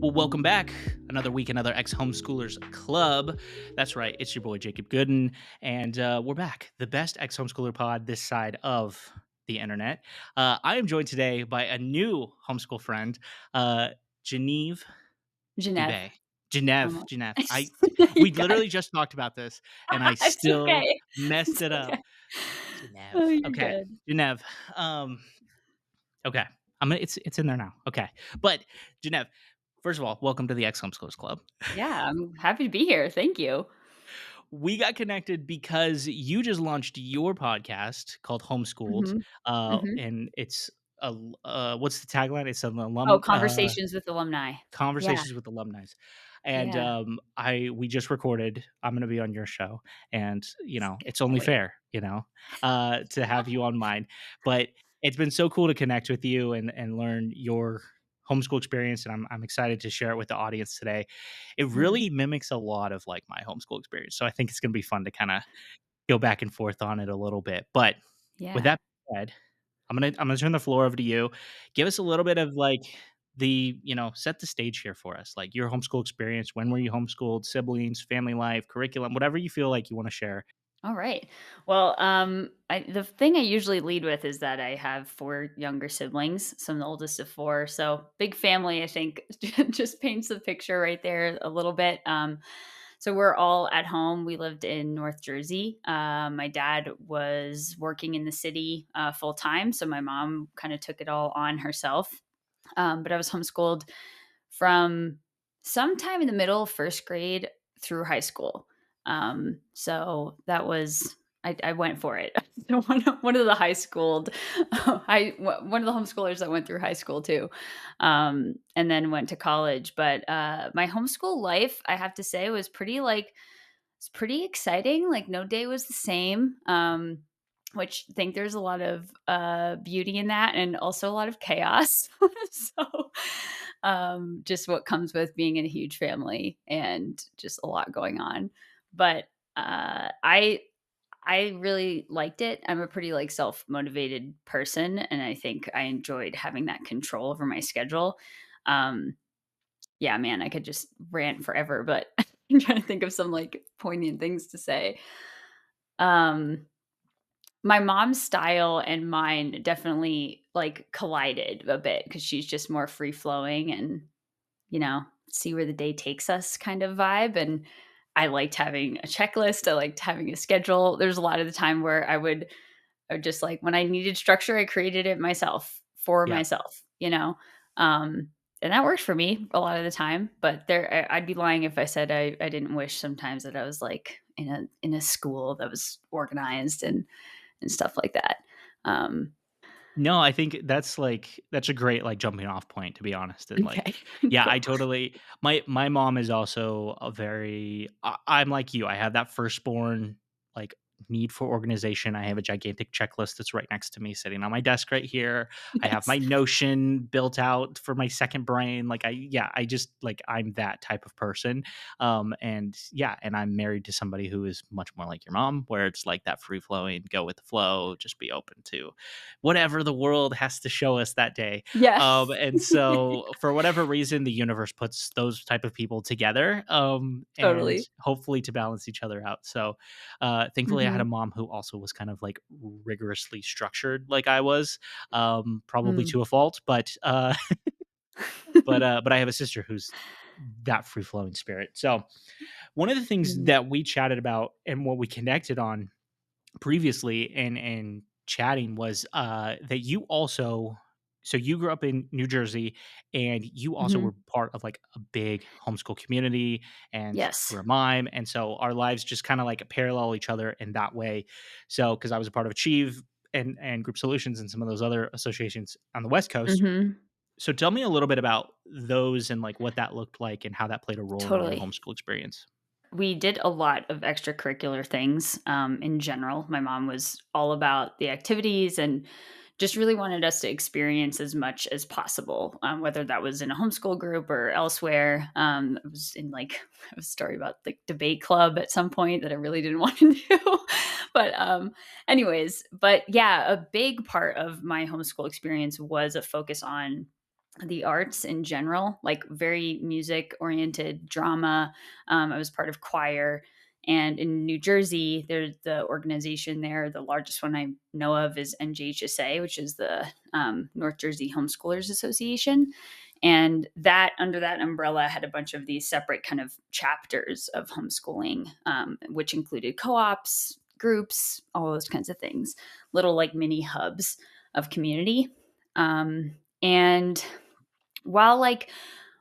Well, welcome back. Another week, another Ex-Homeschoolers Club. That's right. It's your boy, Jacob Gooden. And we're back. The best Ex-Homeschooler pod this side of the internet. I am joined today by a new homeschool friend, Geneve Genève. Dubé. Genève. Um, Genève. you We got it. literally just talked about this and I It's still okay. messed It's it up. okay. Genève. Oh, you're Okay. good. Genève. Um, okay. It's in there now. Okay. But Genève, first of all, welcome to the Ex-Homeschoolers Club. Yeah, I'm happy to be here. Thank you. We got connected because you just launched your podcast called Homeschooled, Mhm, mhm. and it's what's the tagline? It's an Oh, alum conversations with alumni. Yeah, conversations with alumni, and yeah. I we just recorded. I'm going to be on your show, and it's Can't only wait. fair, to have you on mine. But it's been so cool to connect with you and learn your homeschool experience, and I'm excited to share it with the audience today. It Mhm. really mimics a lot of like my homeschool experience, so I think it's going to be fun to kind of go back and forth on it a little bit. But with Yeah. that said, I'm gonna turn the floor over to you. Give us a little bit of like set the stage here for us. Like your homeschool experience. When were you homeschooled? Siblings, family life, curriculum, whatever you feel like you want to share. All right. Well, the thing I usually lead with is that I have 4 younger siblings, so I'm the oldest of 4, so big family, I think, just paints the picture right there a little bit. So we're all at home. We lived in North Jersey. My dad was working in the city full time, so my mom kind of took it all on herself. But I was homeschooled from sometime in the middle of first grade through high school. So that was I went for it. So one of the high schooled, one of the homeschoolers that went through high school too, and then went to college. But my homeschool life, I have to say, was it's pretty exciting. Like no day was the same. Which I think there's a lot of beauty in that, and also a lot of chaos. So, just what comes with being in a huge family and just a lot going on. But I really liked it. I'm a pretty like self-motivated person, and I think I enjoyed having that control over my schedule. Um, yeah, man, I could just rant forever, but I'm trying to think of some like poignant things to say. Um, my mom's style and mine definitely like collided a bit because she's just more free flowing and see where the day takes us kind of vibe. And I liked having a checklist. I liked having a schedule. There's a lot of the time where I would just like when I needed structure, I created it myself for Yeah. myself. Um, and that worked for me a lot of the time. But I'd be lying if I said I didn't wish sometimes that I was like in a school that was organized and stuff like that. Um, No, I think that's a great like jumping off point to be honest. And like, okay, yeah, I cool. totally my mom is also a very I'm like you. I have that firstborn like need for organization. I have a gigantic checklist that's right next to me sitting on my desk right here. I have Yes. my Notion built out for my second brain. Like I just like I'm that type of person. And yeah, and I'm married to somebody who is much more like your mom, where it's like that free flowing, go with the flow, just be open to whatever the world has to show us that day. Yeah. And so for whatever reason, the universe puts those type of people together, and Totally. hopefully to balance each other out. So thankfully, I had a Mhm. mom who also was kind of like rigorously structured, like I was, probably Mm. to a fault, but I have a sister who's that free flowing spirit. So one of the things Mhm. that we chatted about and what we connected on previously and chatting was that you also so you grew up in New Jersey and you also Mhm. were part of like a big homeschool community and Yes. we're a mime, and so our lives just kind of like parallel each other in that way. So because I was a part of Achieve and Group Solutions and some of those other associations on the West Coast. Mhm. So tell me a little bit about those and like what that looked like and how that played a role in your Totally. homeschool experience. We did a lot of extracurricular things, in general. My mom was all about the activities and just really wanted us to experience as much as possible, whether that was in a homeschool group or elsewhere. I was in like I have a story about the debate club at some point that I really didn't want to do. But anyways, but yeah, a big part of my homeschool experience was a focus on the arts in general, like very music oriented drama. I was part of choir. And in New Jersey, there's the organization there. The largest one I know of is NJHSA, which is the North Jersey Homeschoolers Association. And that under that umbrella had a bunch of these separate kind of chapters of homeschooling, which included co-ops, groups, all those kinds of things, little like mini hubs of community. And while like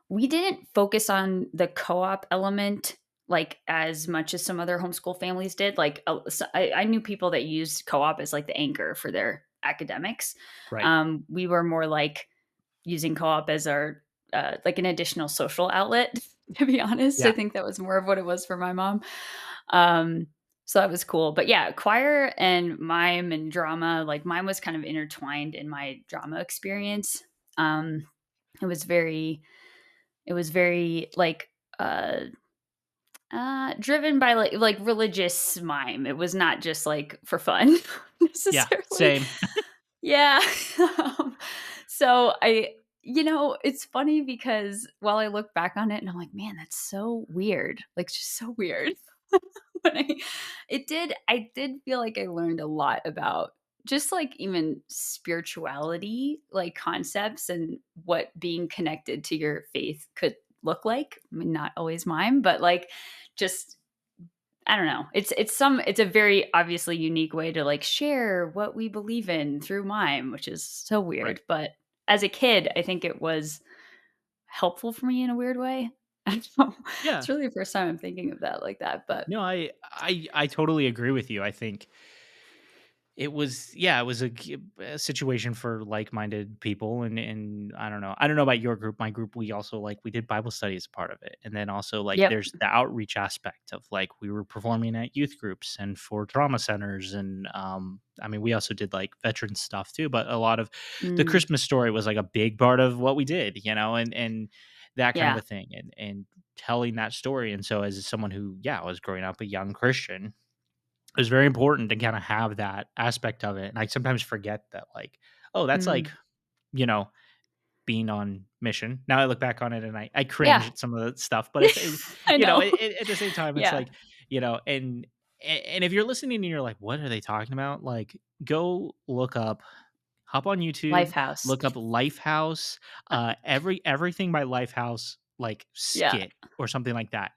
we didn't focus on the co-op element like as much as some other homeschool families did, like I knew people that used co-op as like the anchor for their academics. Right. We were more like using co-op as our like an additional social outlet. To be honest, I Yeah. think that was more of what it was for my mom. Um, so that was cool. But yeah, choir and mime and drama, like mime was kind of intertwined in my drama experience. Um, it was very like driven by like religious mime. It was not just like for fun Yeah. necessarily. Same. Yeah. Um, so it's funny because while I look back on it and I'm like, man, that's so weird. Like just so weird. But I did feel like I learned a lot about just like even spirituality, like concepts and what being connected to your faith could look like. I mean, not always mime, but like just I don't know. It's a very obviously unique way to like share what we believe in through mime, which is so Right. weird. But as a kid, I think it was helpful for me in a weird way. I don't know. Yeah. It's really the first time I'm thinking of that like that. But No, I totally agree with you. I think it was a situation for like-minded people, and I don't know about your group. My group, we also like we did Bible study as a part of it, and then also like yep. there's the outreach aspect of like we were performing at youth groups and for trauma centers, and I mean we also did like veteran stuff too. But a lot of the Mm, Christmas story was like a big part of what we did, and that kind of yeah. a thing, and telling that story. And so as someone who was growing up a young Christian, it was very important to kinda have that aspect of it, and I sometimes forget that, like, oh, that's like, Mm, you know, being on mission. Now I look back on it and I cringe yeah. at some of the stuff, but I know. at the same time, it's Yeah. like, and if you're listening and you're like, "What are they talking about?" Like, go look up hop on YouTube, Lifehouse. look up Lifehouse, everything by Lifehouse, like, Yeah. skit or something like that.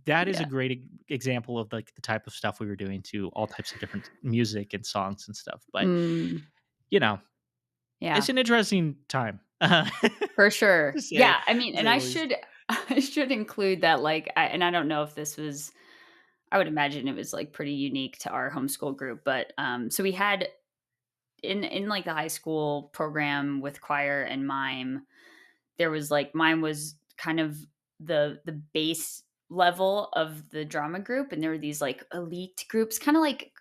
That is a Yeah. great example of, like, the type of stuff we were doing to all types of different music and songs and stuff, but, Mm, you know, yeah. it's an interesting time, For sure. to say Yeah, I mean, to and say I the least. should I should include that, like, I don't know if this was I would imagine it was, like, pretty unique to our homeschool group, but, so we had like, the high school program with choir and mime, there was, like mime was kind of the base level of the drama group, and there were these, like, elite groups, kinda like,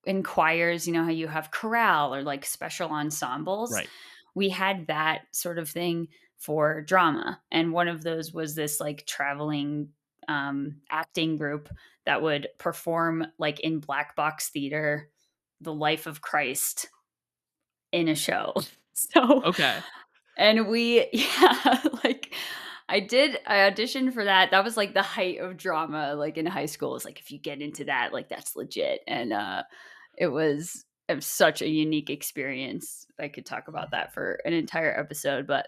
in choirs, you know, how you have chorale or, like, special ensembles? Right, We had that sort of thing for drama, and one of those was this, like, traveling, acting group that would perform, like, in black box theater, the life of Christ in a show. So okay, and we yeah, like, I auditioned for that. That was, like, the height of drama, like, in high school. It's like, if you get into that, like, that's legit, and, it was such a unique experience. I could talk about that for an entire episode, but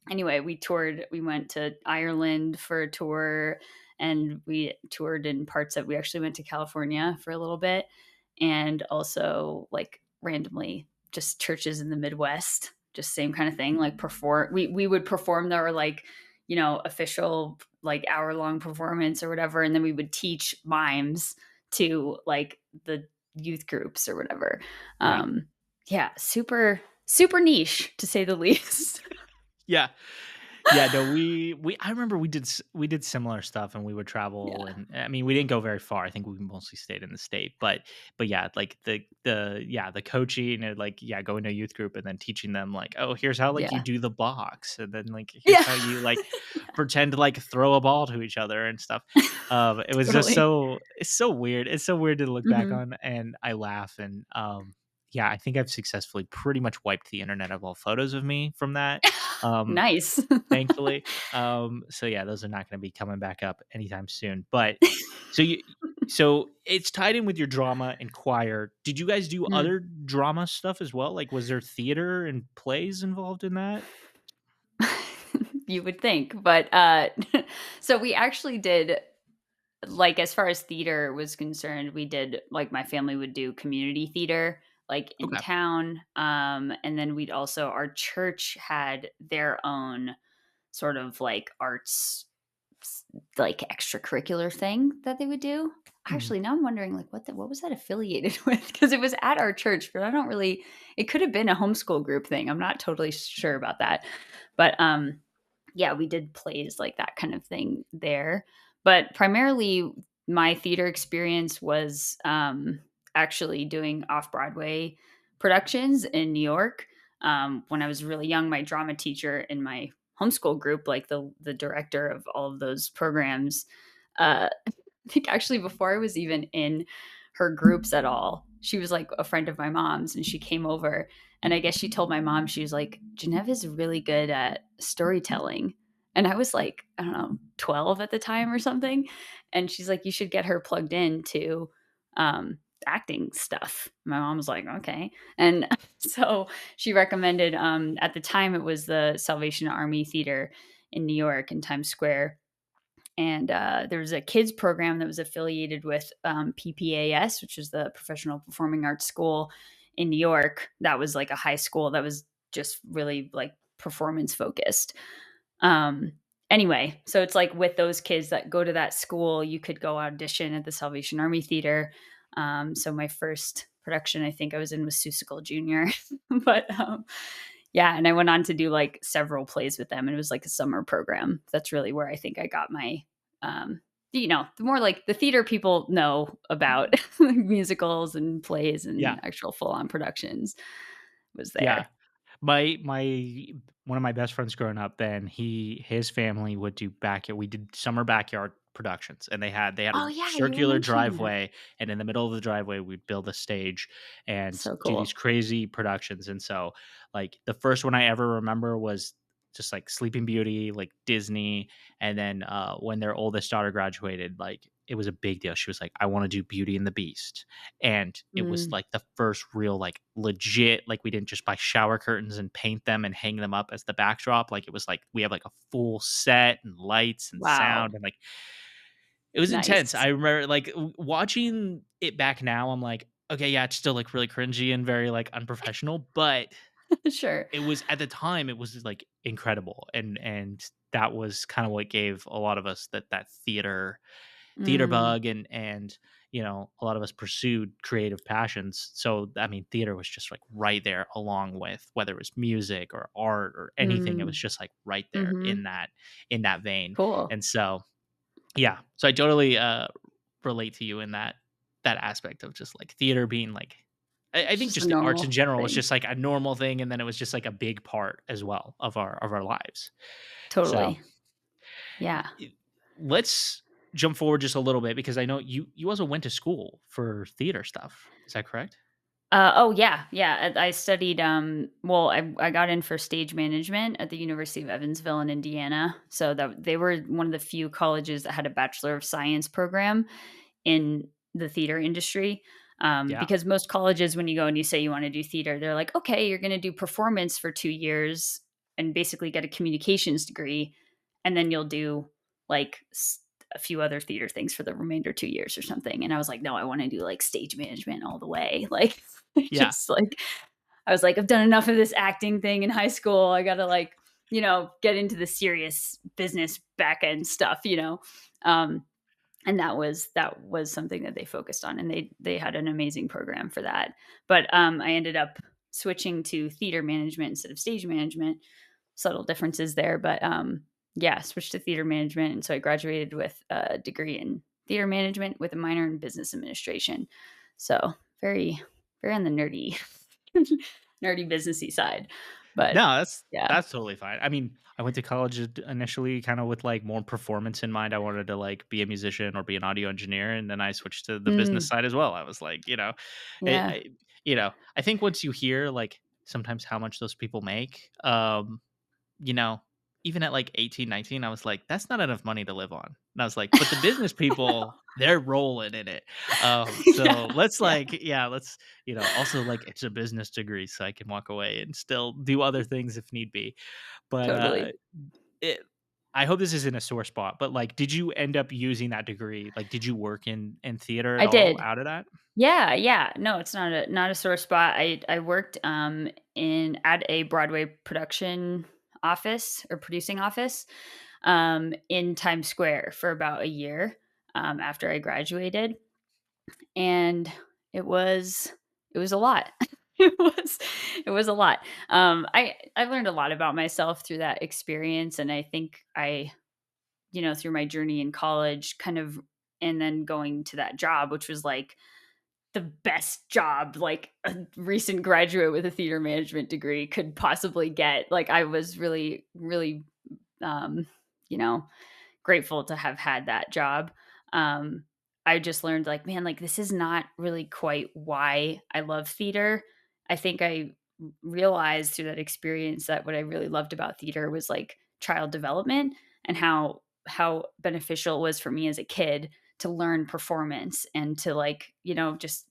anyway, we toured. We went to Ireland for a tour, and we toured in parts of we actually went to California for a little bit, and also, like, randomly just churches in the Midwest, just same kind of thing, like, perform we would perform their, like, official, like, hour-long performance or whatever, and then we would teach mimes to, like, the youth groups or whatever. right. Um, yeah, super niche, to say the least. Yeah. Yeah, no, we I remember we did similar stuff, and we would travel, Yeah. and I mean, we didn't go very far. I think we mostly stayed in the state, but yeah, like the coaching and like going to a youth group and then teaching them like, oh, here's how like you Yeah. do the box, and then like here's Yeah. how you like pretend to like throw a ball to each other and stuff. It was just Totally. it's so weird. It's so weird to look back Mhm. on, and I laugh, and yeah, I think I've successfully pretty much wiped the internet of all photos of me from that. Um, Nice. Thankfully. So yeah, those are not gonna be coming back up anytime soon. But so you so it's tied in with your drama and choir. Did you guys do Mm. other drama stuff as well? Like, was there theater and plays involved in that? You would think, but, so we actually did like, as far as theater was concerned, we did like, my family would do community theater, like, in Okay. town, and then we'd also our church had their own sort of, like, arts s like, extracurricular thing that they would do. Mhm. Actually, now I'm wondering, like, what was that affiliated with? Because it was at our church, but I don't really it could have been a homeschool group thing, I'm not totally sure about that. But, yeah, we did plays like that kind of thing there. But primarily, my theater experience was actually doing off Broadway productions in New York. When I was really young, my drama teacher in my homeschool group, like the director of all of those programs, I think actually before I was even in her groups at all, she was like a friend of my mom's and she came over and I guess she told my mom, she was like, Genève is really good at storytelling. And I was like, I don't know, 12 at the time or something. And she's like, you should get her plugged into um, acting stuff. My mom was like, okay. And so she recommended, at the time, it was the Salvation Army Theater in New York in Times Square. And there was a kids program that was affiliated with PPAS, which is the Professional Performing Arts School in New York. That was like a high school that was just really like performance focused. Um, anyway, so it's like with those kids that go to that school, you could go audition at the Salvation Army Theater. So my first production I think I was in was Seussical Junior, but yeah, and I went on to do like several plays with them, and it was like a summer program. That's really where I think I got my, um, the more like the theater people know about musicals and plays Yeah. and actual full on productions was Yeah. there. My one of my best friends growing up then, his family would do we did summer backyard productions, and they had a Oh yeah, you were circular mentioning that. driveway, and in the middle of the driveway, we'd build a stage and So do these cool. crazy productions. And so, like, the first one I ever remember was just, like, Sleeping Beauty, like, Disney, and then, when their oldest daughter graduated, like, it was a big deal. She was like, "I wanna do Beauty and the Beast." And it was Mm, like the first real, like, legit, like, we didn't just buy shower curtains and paint them and hang them up as the backdrop. Like, it was like we have like a full set and lights and wow. sound, and like it was intense. Nice. I remember like watching it back now. I'm like, okay, yeah, it's still like really cringy and very like unprofessional, but Sure. it was at the time it was like incredible, and that was kind of what gave a lot of us that theater Mm, bug, and a lot of us pursued creative passions. So I mean, theater was just like right there along with whether it was music or art or anything. It was mm, just like right there mhm. in that vein. Cool. And so yeah, so I totally relate to you in that aspect of just like theater being like, I It's think just a just the arts in normal general was thing. just like a normal thing, and then it was just like a big part as well of our lives. So Totally. Yeah. I let's jump forward just a little bit because I know you also went to school for theater stuff. Is that correct? Oh yeah, yeah. I studied. Well, I got in for stage management at the University of Evansville in Indiana. So that they were one of the few colleges that had a Bachelor of Science program in the theater industry. Yeah. Because most colleges, when you go and you say you want to do theater, they're like, okay, you're going to do performance for 2 years and basically get a communications degree, and then you'll do like a few other theater things for the remainder 2 years or something. And I was like, no, I want to do like stage management all the way. Like, Yeah. just like I was like, I've done enough of this acting thing in high school. I got to like, get into the serious business back end stuff. Um, and that was something that they focused on, and they had an amazing program for that. But I ended up switching to theater management instead of stage management. Subtle differences there, but yeah, switched to theater management, and so I graduated with a degree in theater management with a minor in business administration. So very very on the nerdy nerdy businessy side, but No, yeah. that's totally fine. I mean, I went to college initially kind of with like more performance in mind. I wanted to like be a musician or be an audio engineer, and then I switched to the business Mm, side as well. I was like, yeah. I think once you hear like sometimes how much those people make, you know, even at like 18, 19, I was like, that's not enough money to live on. And I was like, but the business people, they're rolling in it. Yeah, So let's yeah, like, yeah, let's, also like it's a business degree, so I can walk away and still do other things if need be. But totally. it, I hope this isn't a sore spot, but like, did you end up using that degree? Like, did you work in theater at I all did. out of that? Yeah, yeah. No, it's not a sore spot. I worked in at a Broadway production office or producing office in Times Square for about a year after I graduated, and it was it was a lot. it was it was a lot. I learned a lot about myself through that experience, and I think through my journey in college, kind of, and then going to that job, which was like the best job like a recent graduate with a theater management degree could possibly get. Like I was really, really, um, you know, grateful to have had that job. Um, I just learned like, man, like this is not really quite why I love theater. I think I realized through that experience that what I really loved about theater was like child development and how beneficial it was for me as a kid to learn performance and to like, just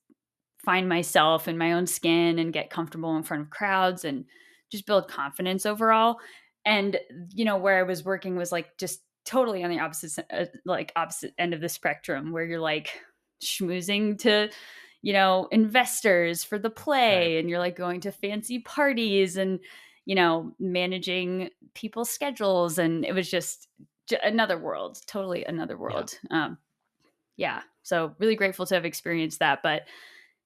find myself in my own skin and get comfortable in front of crowds and just build confidence overall. And where I was working was like just totally on the opposite end of the spectrum where you're like schmoozing to investors for the Right. play and you're like going to fancy parties and managing people's schedules, and it was just another world, totally another Yeah. world. Yeah, so really grateful to have experienced that. But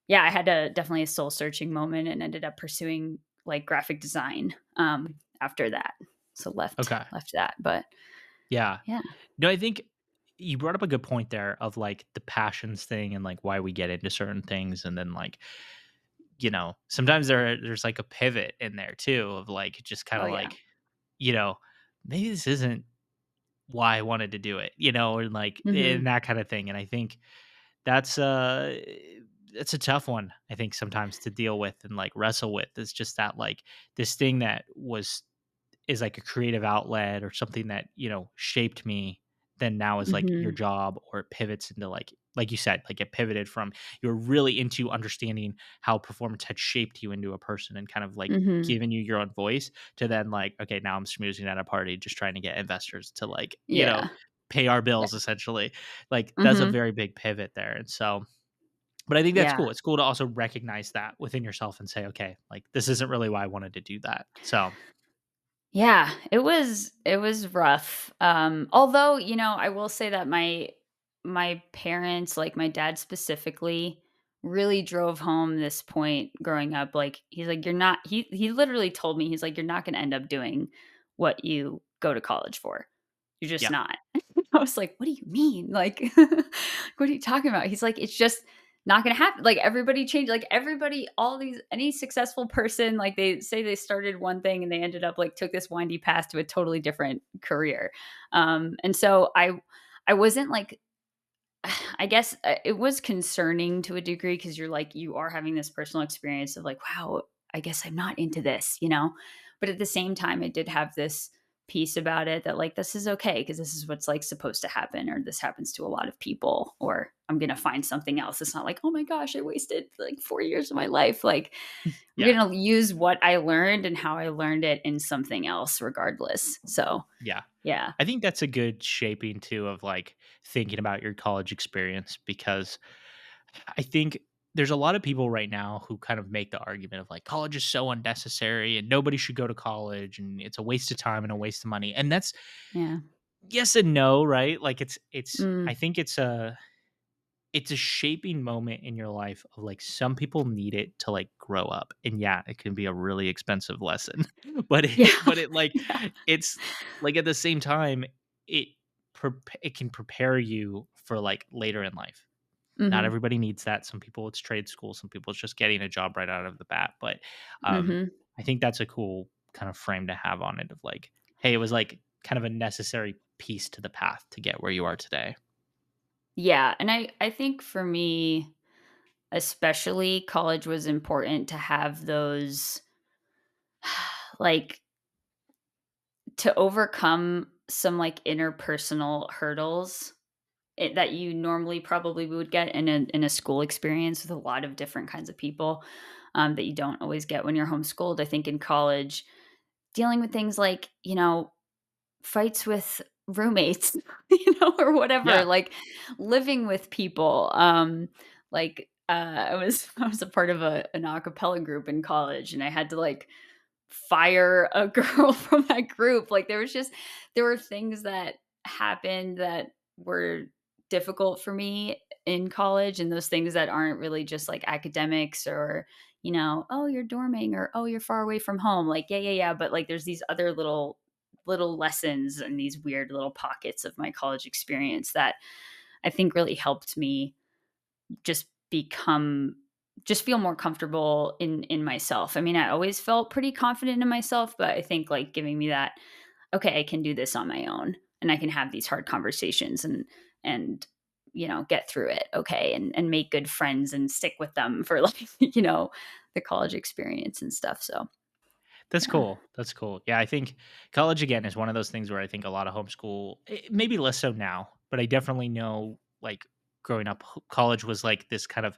yeah, I had a definitely a soul searching moment and ended up pursuing like graphic design after that. So Okay. left that, but Yeah. yeah. No, I think you brought up a good point there of like the passions thing and like why we get into certain things. And then like, sometimes there's like a pivot in there too of like just kind Oh of yeah. like, you know, maybe this isn't why I wanted to do it, or like in Mhm. that kind of thing. And I think that's it's a tough one, I think, sometimes to deal with and like wrestle with. It's just that like this thing that is like a creative outlet or something that, shaped me, then now is like your Mhm. job, or it pivots into like you said, like it pivoted from you're really into understanding how performance had shaped you into a person and kind of like Mhm. giving you your own voice, to then like, okay, now I'm schmoozing at a party just trying to get investors to like, Yeah. pay our Yeah. bills essentially. Like that's a Mhm. very big pivot there. And so, but I think that's Yeah. cool. It's cool to also recognize that within yourself and say, okay, like this isn't really why I wanted to do that. So Yeah, it was rough. Although, I will say that my parents, like my dad specifically, really drove home this point growing up. Like he's like, you're not he literally told me, he's like, you're not gonna end up doing what you go to college for. You're just yeah, not. I was like, "What do you mean? Like, what are you talking about?" He's like, "It's just not gonna happen." Like everybody changed. Like everybody, all these any successful person, like they say they started one thing and they ended up like took this windy path to a totally different career. And so I wasn't like I guess it was concerning to a degree because you're like you are having this personal experience of like, wow, I guess I'm not into this. But at the same time, I did have this piece about it that like this is okay because this is what's like supposed to happen, or this happens to a lot of people, or I'm gonna find something else. It's not like, oh my gosh, I wasted like 4 years of my life. Like I'm yeah, gonna use what I learned and how I learned it in something else, regardless. So yeah. yeah, I think that's a good shaping too of like thinking about your college experience, because I think there's a lot of people right now who kind of make the argument of like college is so unnecessary and nobody should go to college and it's a waste of time and a waste of money. And that's yeah, yes and no, right? Like it's I mm, think it's a shaping moment in your life of like some people need it to like grow up. And yeah, it can be a really expensive lesson. but yeah, but it like yeah. it's like at the same time it it can prepare you for like later in life. Not Hmm. everybody needs that. Some people it's trade school, some people it's just getting a job right out of the bat. But um Hmm. I think that's a cool kind of frame to have on it of like, hey, it was like kind of a necessary piece to the path to get where you are today. Yeah, and I think for me, especially college was important to have those, like, to overcome some, like, interpersonal hurdles that you normally probably would get in a school experience with a lot of different kinds of people, that you don't always get when you're homeschooled. I think in college, dealing with things like, fights with roommates, or whatever, Yeah. like living with people. I was I was a part of an a cappella group in college, and I had to like fire a girl from that group. Like there were things that happened that were difficult for me in college, and those things that aren't really just like academics or, oh, you're dorming or oh, you're far away from home. Like, yeah, yeah, yeah. But like there's these other little lessons and these weird little pockets of my college experience that I think really helped me just become just feel more comfortable in myself. I mean, I always felt pretty confident in myself, but I think like giving me that, okay, I can do this on my own and I can have these hard conversations and get through it, okay, and make good friends and stick with them for like, the college experience and stuff. So, That's yeah. cool. That's cool. Yeah, I think college again is one of those things where I think a lot of maybe less so now, but I definitely know like growing up, college was like this kind of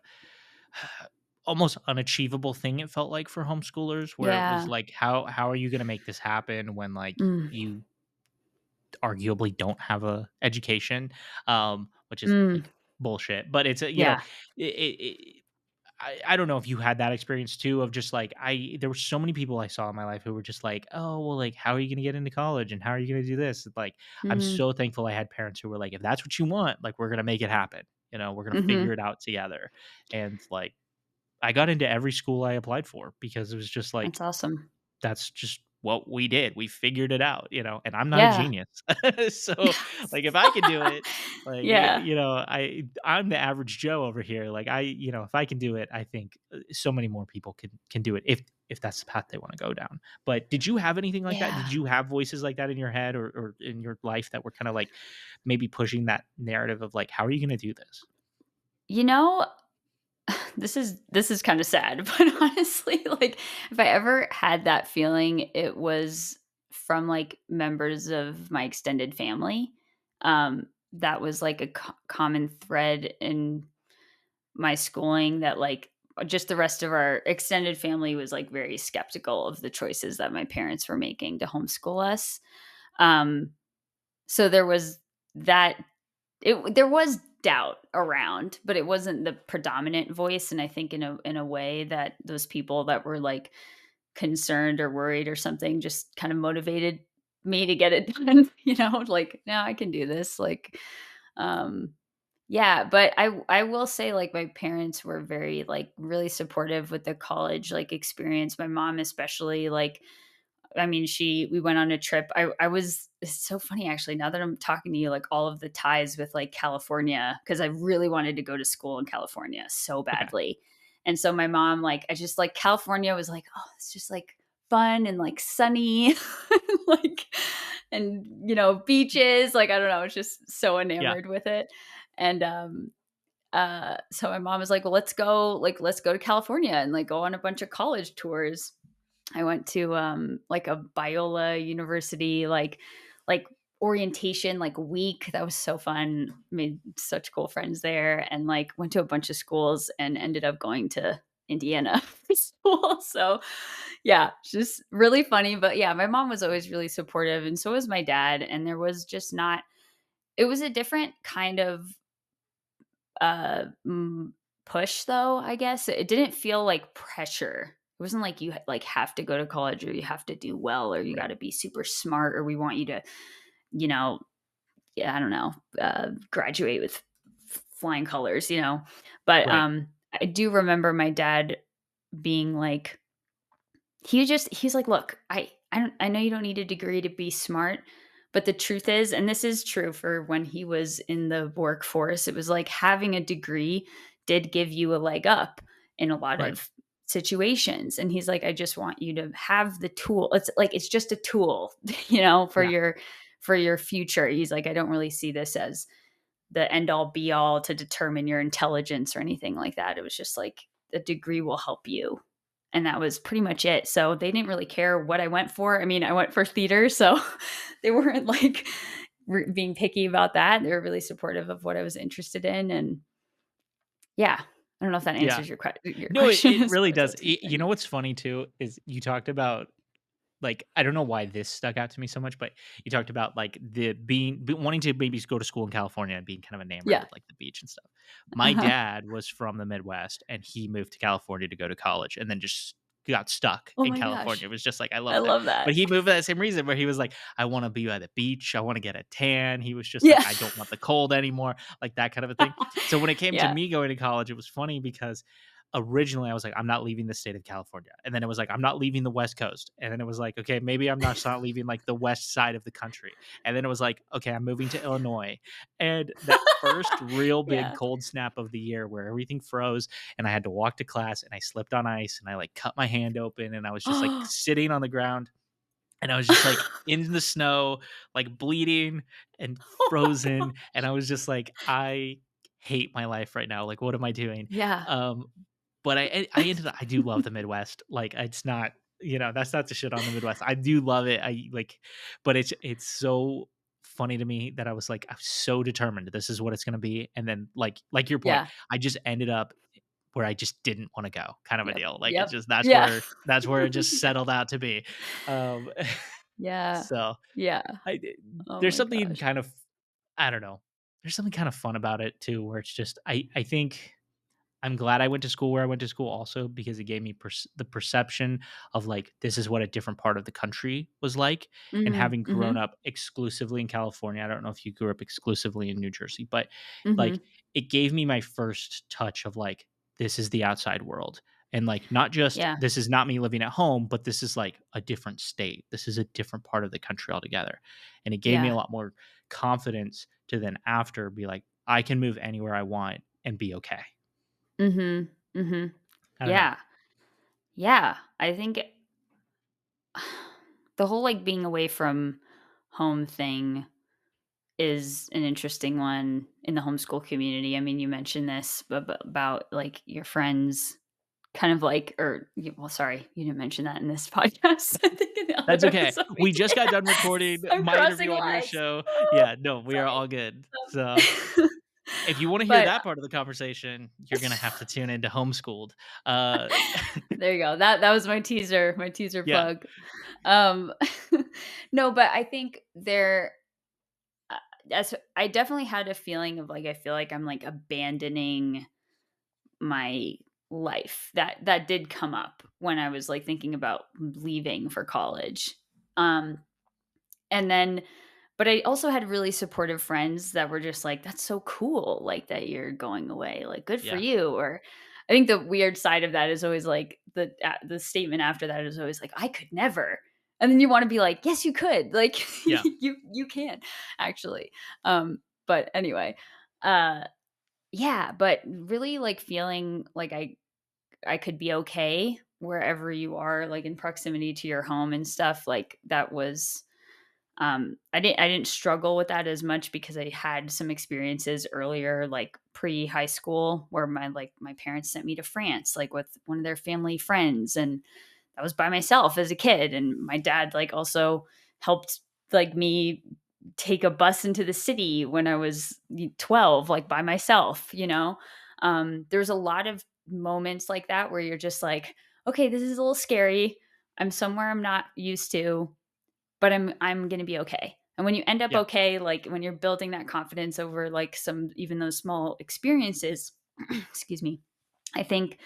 almost unachievable thing. It felt like for homeschoolers, where it was Yeah. like, how are you going to make this happen when like Mm. you arguably don't have a education, which is Mm. like bullshit. But it's Yeah. I don't know if you had that experience too of just like there were so many people I saw in my life who were just like, "Oh, well, like how are you going to get into college and how are you going to do this?" It's like I'm Mhm. so thankful I had parents who were like, "If that's what you want, like we're going to make it happen. We're going to figure Mhm. it out together." And like I got into every school I applied for because it was just like That's awesome. that's just what we did. We figured it out, and I'm not a Yeah. genius. So, like, if I can do it, like, Yeah. I'm the average Joe over here. Like, if I can do it, I think so many more people can do it if that's the path they want to go down. But did you have anything like that? Did Yeah. you have voices like that in your head or in your life that were kind of like maybe pushing that narrative of like, how are you going to do this? You know, this is kind of sad, but honestly, like if I ever had that feeling, it was from like members of my extended family. That was like a common thread in my schooling that like just the rest of our extended family was like very skeptical of the choices that my parents were making to homeschool us. Um, so there was that there was doubt around, but it wasn't the predominant voice, and I think in a way that those people that were, like, concerned or worried or something just kind of motivated me to get it done, like, "No, I can do this," like, um yeah, but I will say, like, my parents were very, like, really supportive with the college, like, experience. My mom especially, like, I mean, we went on a trip. I was it's so funny actually now that I'm talking to you, like all of the ties with like California, because I really wanted to go to school in California so Okay. badly. And so my mom, like, I just like California was like, oh, it's just like fun and like sunny, like, and beaches. Like, I don't know, I was just so Yeah. enamored with it. And so my mom was like, well, let's go to California and like go on a bunch of college tours. I went to like a Biola University like orientation like week. That was so fun. Made such cool friends there and like went to a bunch of schools and ended up going to Indiana for school. So yeah, just really funny. But yeah, my mom was always really supportive and so was my dad. And there was just not it was a different kind of uh, mm, push though, I guess. It didn't feel like pressure. It wasn't like you like have to go to college or you have to do well or you got Right. to be super smart or we want you to, you know, yeah, I don't know, graduate with flying colors. But Right. I do remember my dad being like he's like, "Look, I know you don't need a degree to be smart, but the truth is, and this is true for when he was in the workforce, it was like having a degree did give you a leg up in a lot Right. of situations." And he's like, "I just want you to have the tool. It's like it's just a tool, for Yeah. your future." He's like, "I don't really see this as the end all be all to determine your intelligence or anything like that. It was just like the degree will help you. And that was pretty much it. So they didn't really care what I went for. I mean, I went for theater, so they weren't like being picky about that. They were really supportive of what I was interested in. And yeah, I don't know if that Yeah. answers your No, it question it as really far as does. that's You concerned. know what's funny too is you talked about, like, I don't know why this stuck out to me so much, but you talked about, like, the wanting to maybe go to school in California and being kind of enamored Yeah. with, like, the beach and stuff. My Uh-huh. dad was from the Midwest, and he moved to California to go to college and then just got stuck Oh in my California. gosh. It was just like, "I love I it there." love that. But he moved for that same reason where he was like, "I wanna be by the beach. I wanna get a tan." He was just like, Yeah. "I don't want the cold anymore," like, that kind of a thing. So when it came to Yeah. me going to college, it was funny because originally I was like, I'm not leaving the state of California. And then it was like, I'm not leaving the West Coast. And then it was like, okay, maybe I'm not leaving like the west side of the country. And then it was like, okay, I'm moving to Illinois. And that first real big Yeah. cold snap of the year where everything froze and I had to walk to class and I slipped on ice and I like cut my hand open and I was just like sitting on the ground and I was just like in the snow, like bleeding and Oh my frozen. gosh. And I was just like, I hate my life right now. Like, what am I doing? Yeah. Um, but I ended up, I do love the Midwest. Like, it's not, that's not to shit on the Midwest. I do love it. I like, but it's so funny to me that I was so determined this is what it's gonna be. And then like your point, Yeah. I just ended up where I just didn't want to go, kind of a Yep. deal. Like it's Yep. just Yeah. that's where it just Yeah. settled out to be. Um, Yeah. so Yeah. I d Oh there's my something gosh. kind of, I don't know, there's something kind of fun about it too, where it's just I think I'm glad I went to school where I went to school also because it gave me the perception of like this is what a different part of the country was like. And Mhm. having grown Mhm. up exclusively in California, I don't know if you grew up exclusively in New Jersey, but like Mhm. it gave me my first touch of like this is the outside world. And like not just Yeah. this is not me living at home, but this is like a different state. This is a different part of the country altogether. And it gave me a Yeah. lot more confidence to then after be like, I can move anywhere I want and be okay. Mhm. Mhm. I don't know. Yeah. Yeah. I think the whole like being away from home thing is an interesting one in the homeschool community. I mean, you mentioned this about like your friends kind of like, or well, sorry, you didn't mention that in this podcast. I think in the That's other okay. episode we We just got did. done recording I'm my crossing interview on your lines. show. Oh, Yeah, no, we are sorry. all good. So, if you wanna hear But that part of the conversation, you're gonna have to tune into Homeschooled. Uh, there you go. That was my teaser yeah, plug. Um, no, but I think uh, that's I definitely had a feeling of like I feel like I'm like abandoning my life. That did come up when I was like thinking about leaving for college. Um, and then but I also had really supportive friends that were just like, "That's so cool, like, that you're going away, like, good for yeah, you," or I think the weird side of that is always, like, the statement after that is always like, "I could never," and then you wanna be like, "Yes, you could," like, yeah, you can, actually, but anyway, uh, yeah, but really, like, feeling like I could be okay wherever you are, like, in proximity to your home and stuff, like, that was I didn't struggle with that as much because I had some experiences earlier, like pre-high school, where my parents sent me to France, like with one of their family friends, and I was by myself as a kid, and my dad like also helped like me take a bus into the city when I was 12, like by myself, you know? There's a lot of moments like that where you're just like, okay, this is a little scary. I'm somewhere I'm not used to, but I'm gonna be okay. And when you end up yeah, okay, like when you're building that confidence over like some even those small experiences, excuse me, I think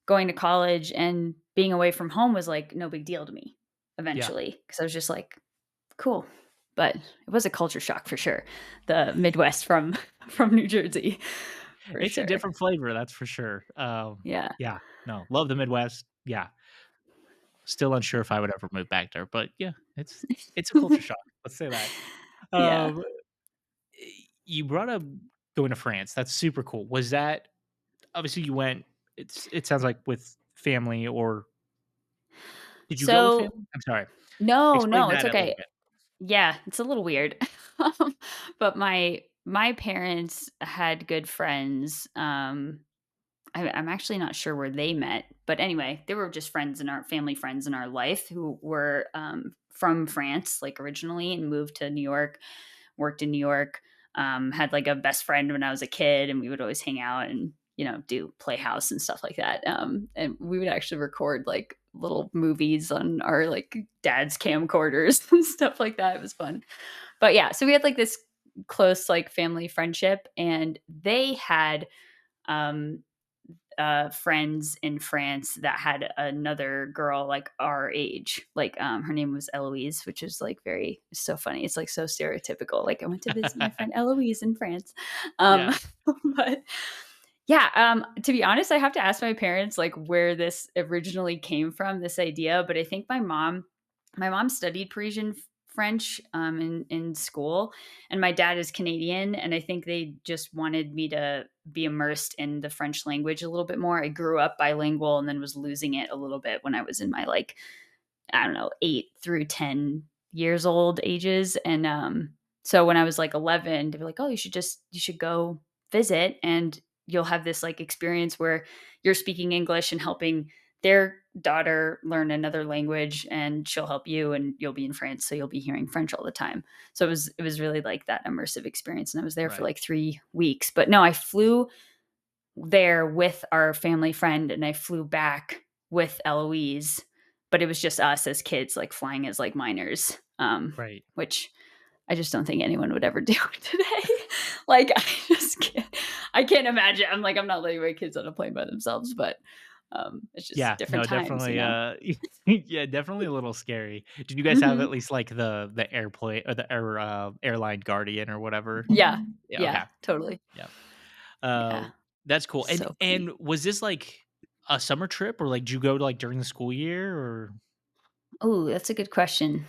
going to college and being away from home was like no big deal to me yeah. eventually because I was just like, cool. But it was a culture shock for sure. The Midwest from from New Jersey for It's a sure. different flavor, that's for sure. Yeah. Yeah, no, love the Midwest. Yeah, still unsure if I would ever move back there, but yeah, it's a culture shock. Let's say that. Yeah. Um, you brought up going to France. That's super cool. Was that obviously you went? It sounds like with family, or did you go with So family? I'm sorry. no, Explain no, it's that a little okay. bit. Yeah, it's a little weird. But my parents had good friends. I'm actually not sure where they met, but anyway, they were just friends in our family friends in our life who were from France, like originally, and moved to New York, worked in New York. Had like a best friend when I was a kid, and we would always hang out and do playhouse and stuff like that. And we would actually record like little movies on our like dad's camcorders and stuff like that. It was fun. But yeah, so we had like this close like family friendship, and they had um friends in France that had another girl like our age. Like her name was Eloise, which is like very so funny. It's like so stereotypical. Like I went to visit my friend Eloise in France. Um Yeah. but yeah, to be honest, I have to ask my parents like where this originally came from, this idea. But I think my mom studied Parisian French in school, and my dad is Canadian, and I think they just wanted me to be immersed in the French language a little bit more. I grew up bilingual and then was losing it a little bit when I was in my like I don't know 8 through 10 years old ages, and so when I was like 11, they were like, "Oh, you should go visit, and you'll have this like experience where you're speaking English and helping their daughter learn another language, and she'll help you, and you'll be in France, so you'll be hearing French all the time." So it was really like that immersive experience, and I was there for Right. like 3 weeks. But no, I flew there with our family friend, and I flew back with Eloise, but it was just us as kids, like flying as like minors, Right. which I just don't think anyone would ever do today. Like I can't imagine. I'm not letting my kids on a plane by themselves, but it's just Yeah. different No, times, you definitely. know. Yeah, definitely a little scary. Did you guys have at Hmm. least like the airplane or the airline guardian or whatever? Yeah, Yeah. Okay. yeah, totally. Yeah. Uh, Yeah, that's cool. And so funny. and was this like a summer trip, or like did you go to like during the school year, or Oh, that's a good question.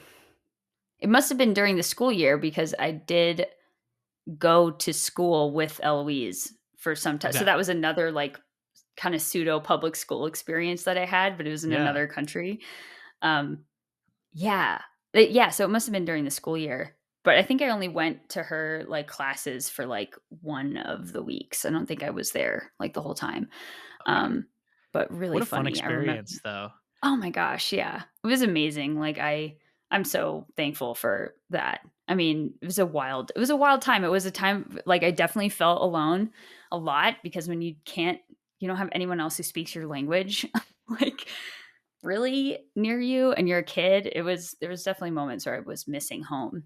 It must have been during the school year because I did go to school with Eloise for some time. So okay? that was another like kind of pseudo public school experience that I had, but it was in Yeah. another country. Um, yeah. Yeah, so it must have been during the school year. But I think I only went to her like classes for like one of the weeks. I don't think I was there like the whole time. Okay. Um, but really What a fun funny. I remember experience, though. oh my gosh, yeah. It was amazing. Like I'm so thankful for that. I mean, it was a wild time. It was a time like I definitely felt alone a lot because when you don't have anyone else who speaks your language like really near you and you're a kid, there was definitely moments where I was missing home.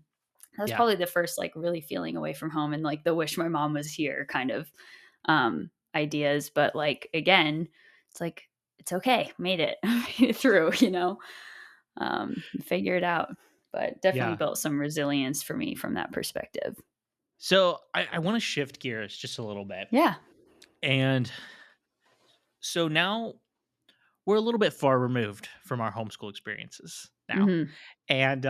That was Yeah. probably the first like really feeling away from home and like the wish my mom was here kind of ideas. But like again, it's like it's okay, made it, made it through, figure it out. But definitely Yeah. built some resilience for me from that perspective. So I want to shift gears just a little bit. Yeah. And so now we're a little bit far removed from our homeschool experiences now. Hmm. And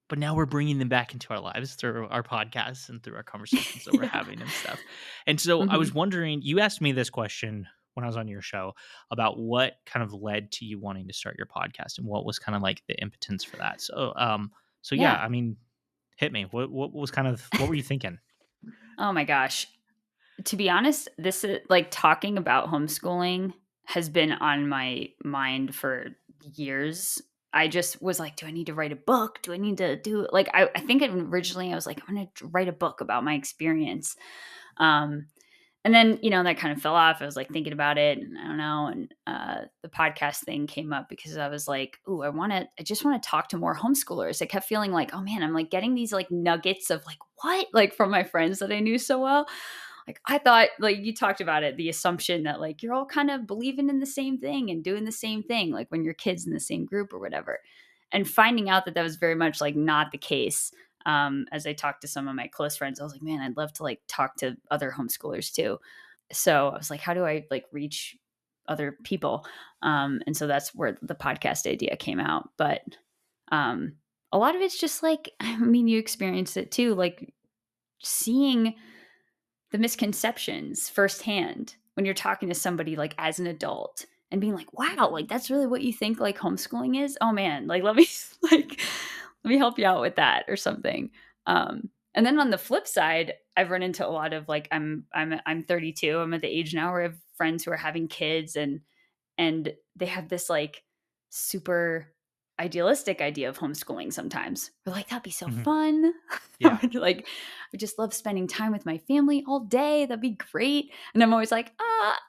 but now we're bringing them back into our lives through our podcasts and through our conversations that we're Yeah. having and stuff. And so I Hmm. was wondering, you asked me this question when I was on your show about what kind of led to you wanting to start your podcast and what was kind of like the impotence for that. So yeah, Yeah. I mean, hit me. What was kind of what were you thinking? Oh my gosh. To be honest, this is like talking about homeschooling has been on my mind for years. I just was like, do I need to write a book? Do I need to do like I think originally I was like, I'm gonna write a book about my experience. Um and then, that kind of fell off. I was like thinking about it and I don't know. And the podcast thing came up because I was like, ooh, I just want to talk to more homeschoolers. I kept feeling like, oh man, I'm like getting these like nuggets of like what? Like from my friends that I knew so well. Like I thought, like you talked about it, the assumption that like you're all kind of believing in the same thing and doing the same thing, like when you're kids in the same group or whatever. And finding out that that was very much like not the case. As I talked to some of my close friends, I was like, man, I'd love to like talk to other homeschoolers too. So I was like, how do I like reach other people? And so that's where the podcast idea came out. But um, a lot of it's just like, I mean, you experienced it too, like seeing the misconceptions firsthand when you're talking to somebody like as an adult and being like, wow, like that's really what you think like homeschooling is. Oh man, like let me like let me help you out with that or something. And then on the flip side, I've run into a lot of like I'm 32. I'm at the age now where I have friends who are having kids, and they have this like super idealistic idea of homeschooling sometimes. We're like, that'd be so Mhm. fun. Yeah. Like, I just love spending time with my family all day. That'd be great. And I'm always like,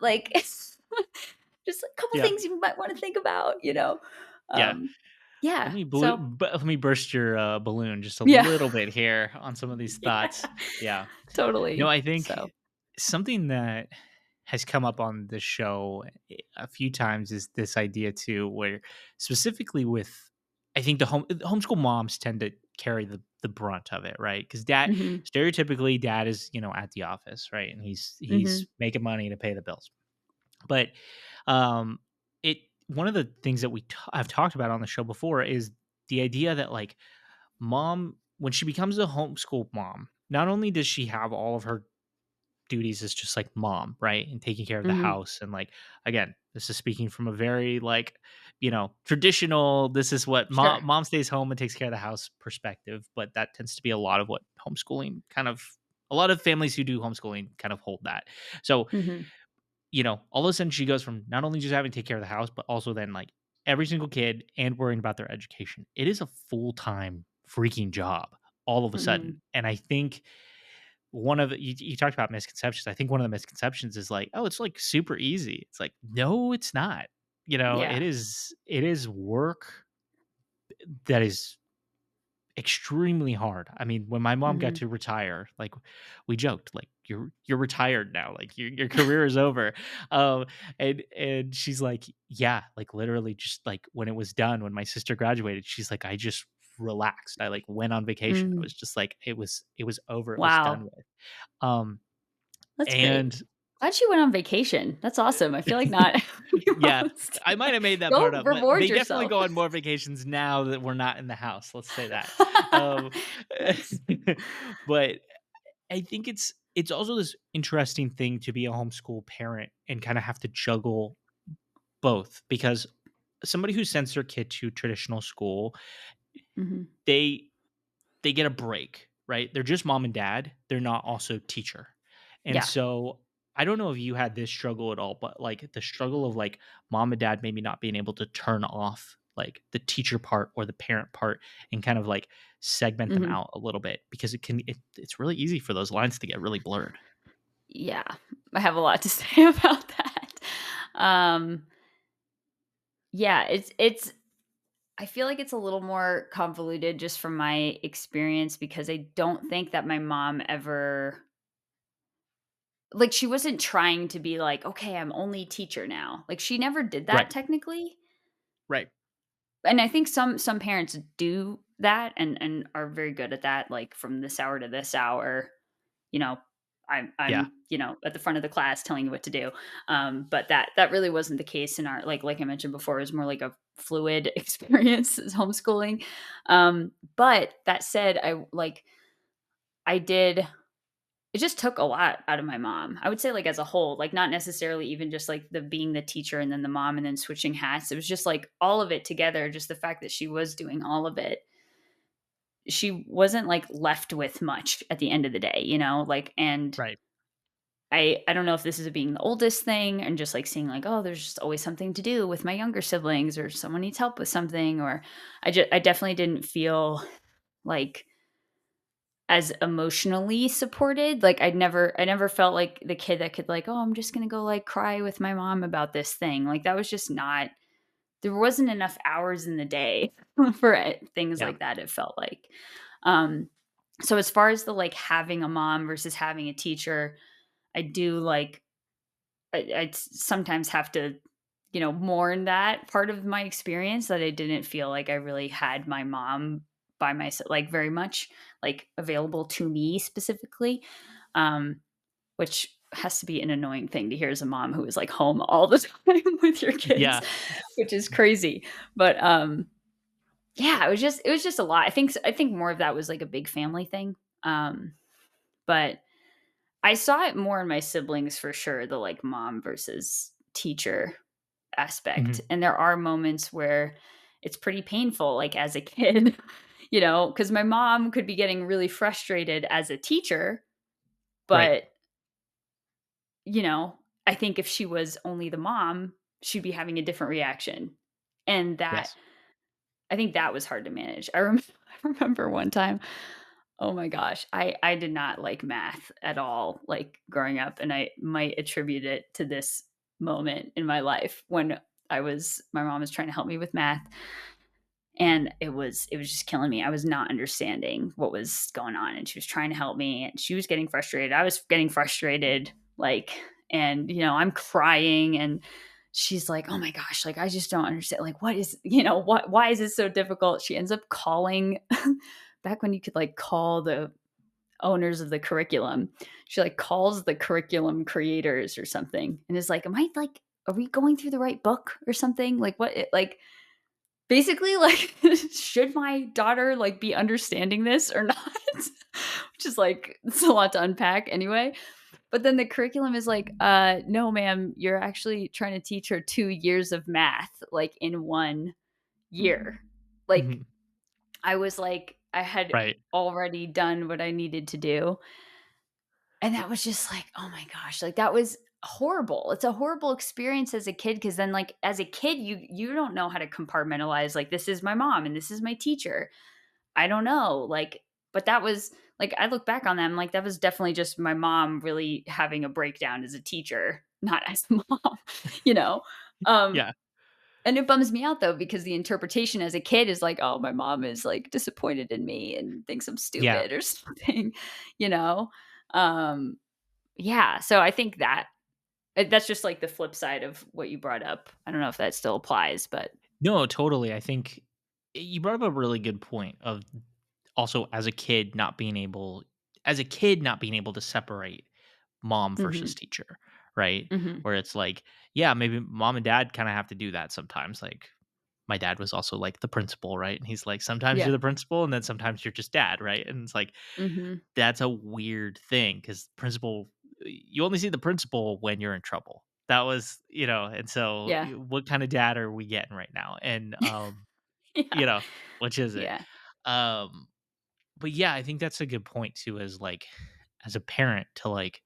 like just a couple Yeah. things you might want to think about, you know? Yeah. Um, yeah. Let So me burst your, balloon just a yeah. little bit here on some of these Yeah. thoughts. Yeah. No, Totally. I think So something that has come up on the show a few times is this idea too, where specifically with, I think the homeschool moms tend to carry the brunt of it, right? Because dad, mhm. stereotypically, dad is at the office, right, and he's Mhm. making money to pay the bills. But um, it one of the things that I've talked about on the show before is the idea that like mom, when she becomes a homeschool mom, not only does she have all of her duties as just like mom, right? And taking care of the Mhm. house. And like, again, this is speaking from a very like, traditional, this is what Sure. mom stays home and takes care of the house perspective. But that tends to be a lot of what homeschooling kind of, a lot of families who do homeschooling kind of hold that. So, Mhm. all of a sudden she goes from not only just having to take care of the house, but also then like every single kid and worrying about their education. It is a full time freaking job all of a sudden. Mhm. And I think one of you talked about misconceptions. I think one of the misconceptions is like, oh, it's like super easy. It's like, no, it's not. Yeah. It is work that is extremely hard. I mean, when my mom got Mhm. to retire, like we joked, like you're retired now, like your career is over. And she's like, yeah, like literally just like when it was done, when my sister graduated, she's like, I just relaxed. I like went on vacation. I Mm. was just like, it was over. It was done Wow. with. Um, That's great. and Glad she went on vacation. That's awesome. I feel like not every yeah, moms do I might that. have made that part Go up, but reward they definitely yourself. go on more vacations now that we're not in the house. Let's say that. Um, Nice. but I think it's also this interesting thing to be a homeschool parent and kind of have to juggle both because somebody who sends their kid to traditional school, Mhm. they they get a break, right? They're just mom and dad. They're not also teacher. And Yeah. so I don't know if you had this struggle at all, but like the struggle of like mom and dad maybe not being able to turn off like the teacher part or the parent part and kind of like segment them Mhm. out a little bit because it's really easy for those lines to get really blurred. Yeah. I have a lot to say about that. Um, yeah, it's I feel like it's a little more convoluted just from my experience because I don't think that my mom ever like, she wasn't trying to be like, "Okay, I'm only teacher now." Like, she never did that Right. technically. Right. And I think some parents do that and are very good at that, like, from this hour to this hour, you know, Yeah. I'm at the front of the class telling you what to do. But that really wasn't the case in our like I mentioned before, it was more like a fluid experience as homeschooling. But that said, I did it just took a lot out of my mom. I would say, like, as a whole, like, not necessarily even just, like, the being the teacher and then the mom and then switching hats. It was just, like, all of it together, just the fact that she was doing all of it. She wasn't, like, left with much at the end of the day, you know? Like, and Right. I don't know if this is a being the oldest thing and just, like, seeing, like, "Oh, there's just always something to do with my younger siblings," or someone needs help with something, or I definitely didn't feel like as emotionally supported. Like I never felt like the kid that could like, "Oh, I'm just going to go like cry with my mom about this thing." Like that was just not there wasn't enough hours in the day for things Yeah. like that it felt like. Um so as far as the like having a mom versus having a teacher, I do like I sometimes have to mourn that part of my experience that I didn't feel like I really had my mom by myself, like very much like available to me specifically, um, which has to be an annoying thing to hear as a mom who is like home all the time with your kids, Yeah. which is crazy. But yeah, it was just a lot. I think more of that was like a big family thing. But I saw it more in my siblings for sure, the like mom versus teacher aspect. Mhm. And there are moments where it's pretty painful, like as a kid, Because my mom could be getting really frustrated as a teacher, Right. but, you know, I think if she was only the mom, she'd be having a different reaction. And that Yes. I think that was hard to manage. I remember one time, oh my gosh, I did not like math at all, like, growing up, and I might attribute it to this moment in my life when my mom was trying to help me with math, and it was just killing me. I was not understanding what was going on, and she was trying to help me, and she was getting frustrated. I was getting frustrated, like, and, I'm crying, and she's like, "Oh my gosh, like, I just don't understand. Like, what is, what why is it so difficult?" She ends up calling back when you could, like, call the owners of the curriculum. She, like, calls the curriculum creators or something and is like, "Am I, like, are we going through the right book or something? Like, what like, basically, like, should my daughter, like, be understanding this or not?" Which is, like, it's a lot to unpack anyway. But then the curriculum is like, no, ma'am, you're actually trying to teach her 2 years of math, like, in 1 year." Like, Mhm. I had Right. already done what I needed to do, and that was just like, oh my gosh, like, that was horrible. It's a horrible experience as a kid, because then, like, as a kid, you don't know how to compartmentalize, like, this is my mom and this is my teacher. I don't know, like, but that was like, I look back on them, like, that was definitely just my mom really having a breakdown as a teacher, not as a mom, you know? Um, Yeah. and it bums me out though, because the interpretation as a kid is like, "Oh, my mom is, like, disappointed in me and thinks I'm Yeah. stupid," or something, you know? Um, yeah, so I think that's just, like, the flip side of what you brought up. I don't know if that still applies, but No, totally. I think you brought up a really good point of also as a kid not being able to separate mom versus Mhm, teacher, right? mhm. Where it's like, yeah, maybe mom and dad kind of have to do that sometimes. Like my dad was also like the principal, right? And he's like, sometimes you're Yeah. the principal and then sometimes you're just dad, right? And it's like Mhm. that's a weird thing because principal, you only see the principal when you're in trouble. That was, and so Yeah. what kind of dad are we getting right now? And Yeah. you know, which is it? Yeah. Um, but yeah, I think that's a good point too, as a parent to like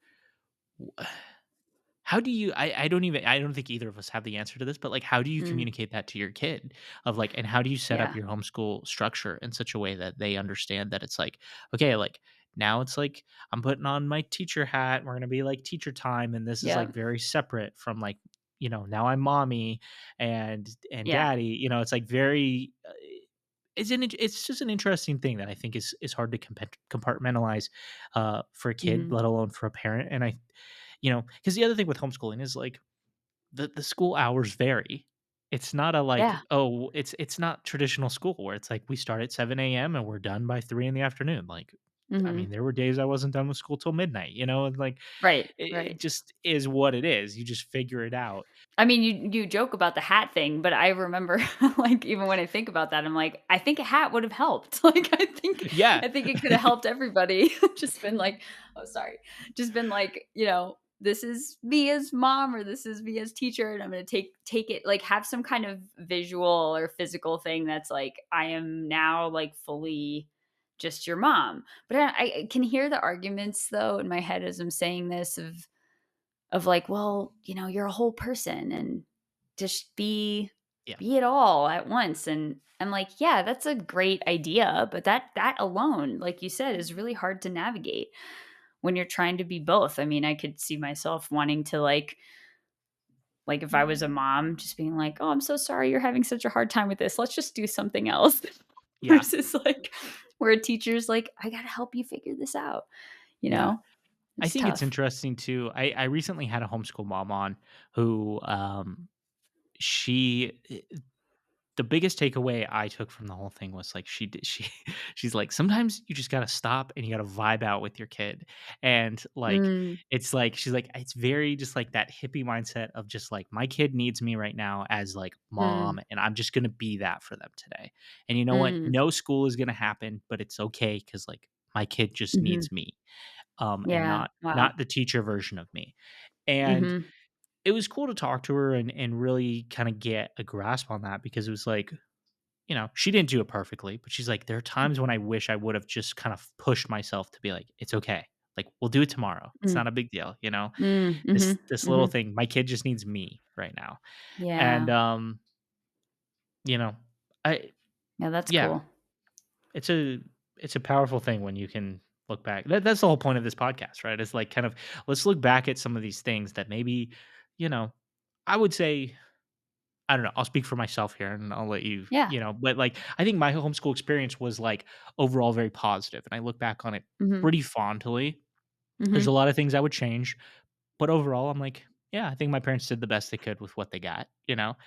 how do you I don't think either of us have the answer to this, but, like, how do you Mm. communicate that to your kid? Of, like and how do you set up Yeah. your homeschool structure in such a way that they understand that it's like, "Okay, like, now it's like I'm putting on my teacher hat, we're gonna be, like, teacher time, and this is, like, Yep. very separate from, like, now I'm mommy and Yeah. daddy." It's, like, very, it's just an interesting thing that I think is hard to compartmentalize, for a kid, Mhm. let alone for a parent, and because the other thing with homeschooling is like the school hours vary. It's not a like, Yeah. oh, it's not traditional school where it's like we start at 7 a.m. and we're done by 3 in the afternoon. Like, I mean, Mhm. there were days I wasn't done with school till midnight, and like Right, it right. just is what it is. You just figure it out. I mean, you joke about the hat thing, but I remember, like, even when I think about that, I'm like, I think a hat would have helped. Like, Yeah. I think it could have helped everybody. Just been like, oh, sorry. Just been like, this is me as mom, or this is me as teacher, and I'm gonna take it, like, have some kind of visual or physical thing that's like, I am now, like, fully just your mom. But I can hear the arguments though in my head as I'm saying this, of like, well, you're a whole person, and just Yeah. be it all at once. And I'm like, yeah, that's a great idea, but that alone, like you said, is really hard to navigate when you're trying to be both. I mean, I could see myself wanting to, like, if I was a mom, just being like, "Oh, I'm so sorry you're having such a hard time with this. Let's just do something else." Yeah. Versus, like, where a teacher's like, "I got to help you figure this out." You Yeah. know? I It's think it's tough. interesting too. I recently had a homeschool mom on who she the biggest takeaway I took from the whole thing was like she's like sometimes you just got to stop and you got to vibe out with your kid. And like Mm, it's like she's like it's very just like that hippie mindset of just like my kid needs me right now as like mom mm, and I'm just going to be that for them today. And you know what? mm, No school is going to happen, but it's okay cuz like my kid just mhm. needs me and Yeah, wow. not the teacher version of me. And Mhm, it was cool to talk to her and really kind of get a grasp on that because it was like she didn't do it perfectly, but she's like, there are times when I wish I would have just kind of pushed myself to be like, it's okay. Like, we'll do it tomorrow. It's Mm, not a big deal, mm, This little mhm. thing, my kid just needs me right now. And Yeah. you know, I Yeah, that's yeah, cool. it's a powerful thing when you can look back. That's the whole point of this podcast, right? It's like kind of let's look back at some of these things that maybe, you know, I would say I don't know. I'll speak for myself here and I'll let you, Yeah. but like I think my homeschool experience was like overall very positive and I look back on it Mhm, pretty fondly. There's a mhm, lot of things I would change, but overall I'm like, yeah, I think my parents did the best they could with what they got.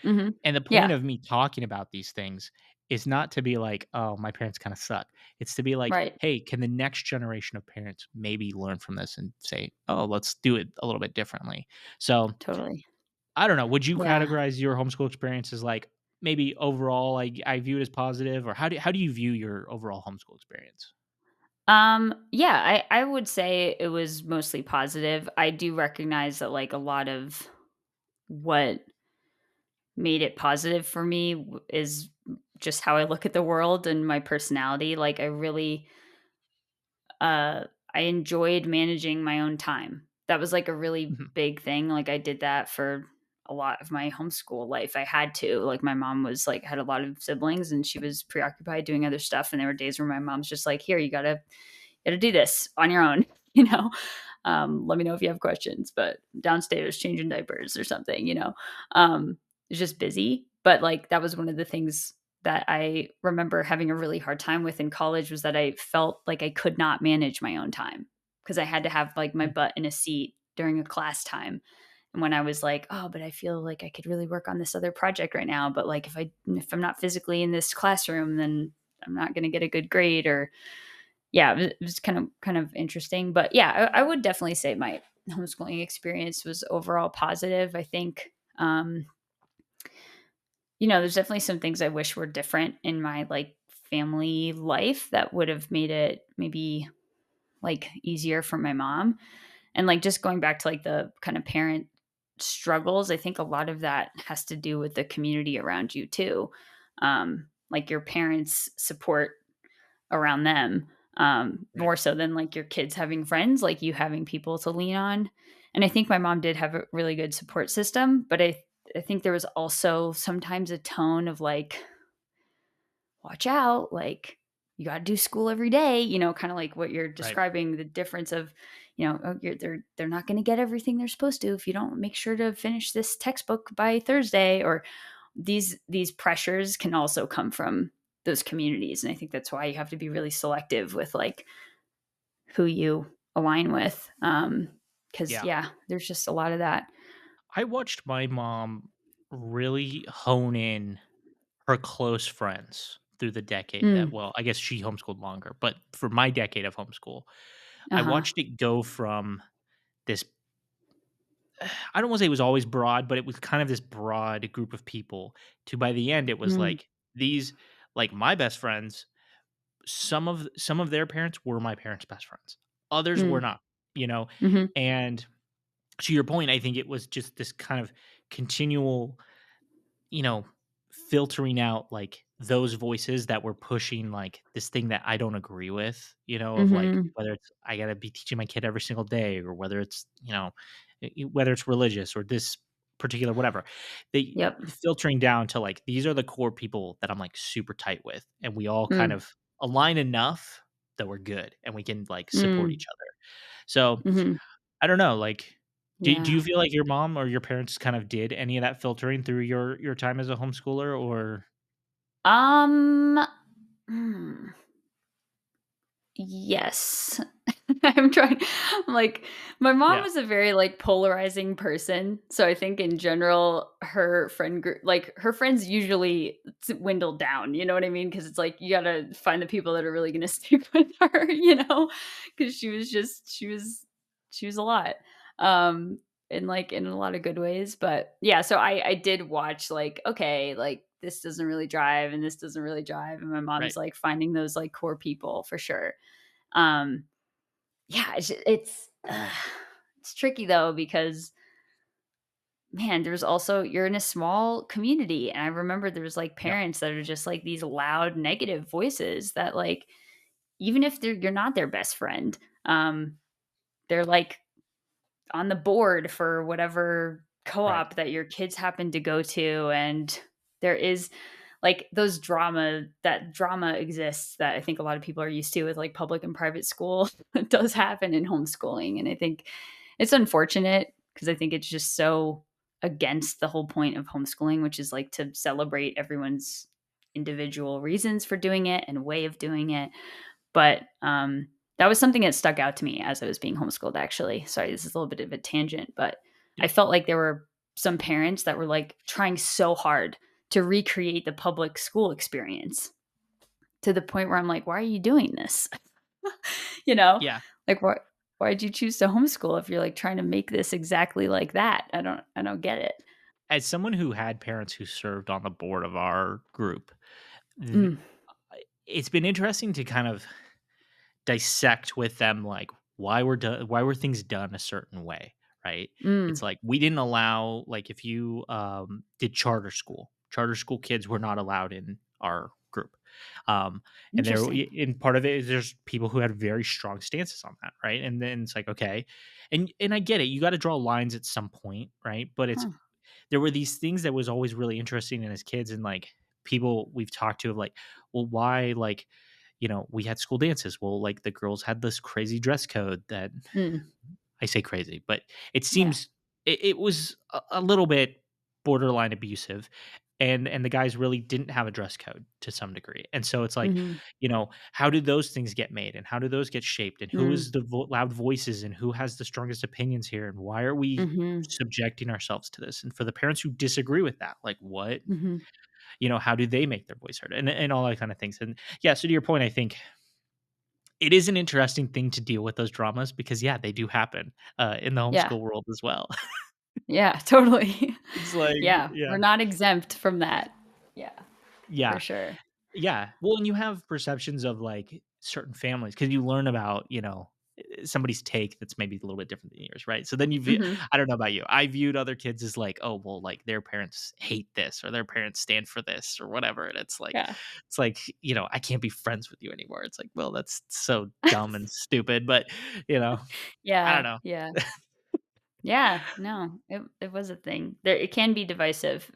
mhm. And the point Yeah, of me talking about these things is not to be like, "Oh, my parents kinda suck." It's to be like, right. "Hey, can the next generation of parents maybe learn from this and say, oh, let's do it a little bit differently?'" So, Totally. I don't know, would you Yeah. categorize your homeschool experience as, like, maybe overall, I view it as positive, or how do you view your overall homeschool experience? Yeah, I would say it was mostly positive. I do recognize that, like, a lot of what made it positive for me is just how I look at the world and my personality. Like, uh I enjoyed managing my own time. That was like a really Mhm, big thing. Like, I did that for a lot of my homeschool life. I had to. Like, my mom was like had a lot of siblings and she was preoccupied doing other stuff, and there were days where my mom's just like, "Here, you got to do this on your own." you know. Let me know if you have questions, but downstairs changing diapers or something. It's just busy. But like, that was one of the things that I remember having a really hard time with in college, was that I felt like I could not manage my own time because I had to have like my mm, butt in a seat during a class time. And when I was like, "Oh, but I feel like I could really work on this other project right now, but like if I'm not physically in this classroom, then I'm not going to get a good grade." Or yeah, it was kind of interesting. But yeah, I would definitely say my homeschooling experience was overall positive. I think there's definitely some things I wish were different in my like family life that would have made it maybe like easier for my mom. And like, just going back to like the kind of parent struggles, I think a lot of that has to do with the community around you too. Like, your parents' support around them, right. more so than like your kids having friends, like you having people to lean on. And I think my mom did have a really good support system, but I think there was also sometimes a tone of like, watch out, like, you got to do school every day, kind of like what you're Right. describing, the difference of, oh, they're not going to get everything they're supposed to if you don't make sure to finish this textbook by Thursday. Or these pressures can also come from those communities, and I think that's why you have to be really selective with like who you align with, because Yeah. yeah, there's just a lot of that. I watched my mom really hone in her close friends through the decade that Mm, well, I guess she homeschooled longer, but for my decade of homeschool, I uh-huh. watched it go from this I don't wanna say it was always broad, but it was kind of this broad group of people to by the end, it was Mm, like these like my best friends, some of their parents were my parents' best friends. Others were mm, not, you know? mhm, And to your point, I think it was just this kind of continual you know, filtering out like those voices that were pushing like this thing that I don't agree with, of like mhm. whether it's I gotta be teaching my kid every single day or whether it's, whether it's religious or this particular whatever. They Yep. filtering down to like these are the core people that I'm like super tight with. And we all kind Mm, of align enough that we're good and we can like support mm, each other. So mhm. I don't know, like, do Yeah. you feel like your mom or your parents kind of did any of that filtering through your time as a homeschooler or Um, hmm, yes. I'm trying like, my mom yeah, was a very, like, polarizing person, so I think in general, her friend group, like, her friends usually dwindled down, you know what I mean? Because it's like, you gotta find the people that are really gonna stick with her, because she was a lot, um, like, in a lot of good ways. But, yeah, so I did watch, like, okay, like, this doesn't really drive, and this doesn't really drive, and my right. mom's, like, finding those, like, core people for sure. Um yeah, it's tricky though, because man, there's also you're in a small community, and I remember there's, like, Yep. parents that are just, like, these loud negative voices that, like, even if you're not their best friend, they're, like, on the board for whatever Right. co-op that your kids happen to go to, and there is, like, that drama exists that I think a lot of people are used to with, like, public and private school. It does happen in homeschooling, and I think it's unfortunate because I think it's just so against the whole point of homeschooling, which is, like, to celebrate everyone's individual reasons for doing it and way of doing it. But, that was something that stuck out to me as I was being homeschooled, actually. Sorry, this is a little bit of a tangent, but I Yep. felt like there were some parents that were, like, trying so hard to recreate the public school experience to the point where I'm like, "Why are you doing this?" You know? Yeah. Like, why'd you choose to homeschool if you're, like, trying to make this exactly like that? I don't get it. As someone who had parents who served on the board of our group, th- Mm, it's been interesting to kind of dissect with them, like, why were things done a certain way, right? It's mm, like we didn't allow, like, if you did charter school kids were not allowed in our group. um and interesting. in part of it is there's people who had very strong stances on that, right? And then it's like, okay, and I get it, you got to draw lines at some point, right? But it's Huh. there were these things that was always really interesting in as kids, and like people we've talked to of like, well, why, like, we had school dances. Well, like the girls had this crazy dress code that, Mm, I say crazy, but it yeah. seems it was a little bit borderline abusive, and the guys really didn't have a dress code to some degree. And so it's like, Mhm, how do those things get made, and how do those get shaped, and who is mm, the loud voices, and who has the strongest opinions here, and why are we mhm, subjecting ourselves to this? And for the parents who disagree with that, like, what, mhm. how do they make their voice heard, and all that kind of things. And yeah, so to your point, I think it is an interesting thing to deal with those dramas because, yeah, they do happen, in the Yeah. homeschool world as well. Yeah, totally. It's like, Yeah, yeah. we're not exempt from that. Yeah, for Yeah. sure. Yeah. Well, and you have perceptions of, like, certain families because you learn about, somebody's take that's maybe a little bit different than yours, right? So then Mhm. I don't know about you. I viewed other kids as like, "Oh, well, like, their parents hate this or their parents stand for this or whatever," and Yeah. it's like, I can't be friends with you anymore. It's like, well, that's so dumb and stupid, but, you know, I don't Yeah, know. yeah. Yeah, no, it was a thing. It can be divisive,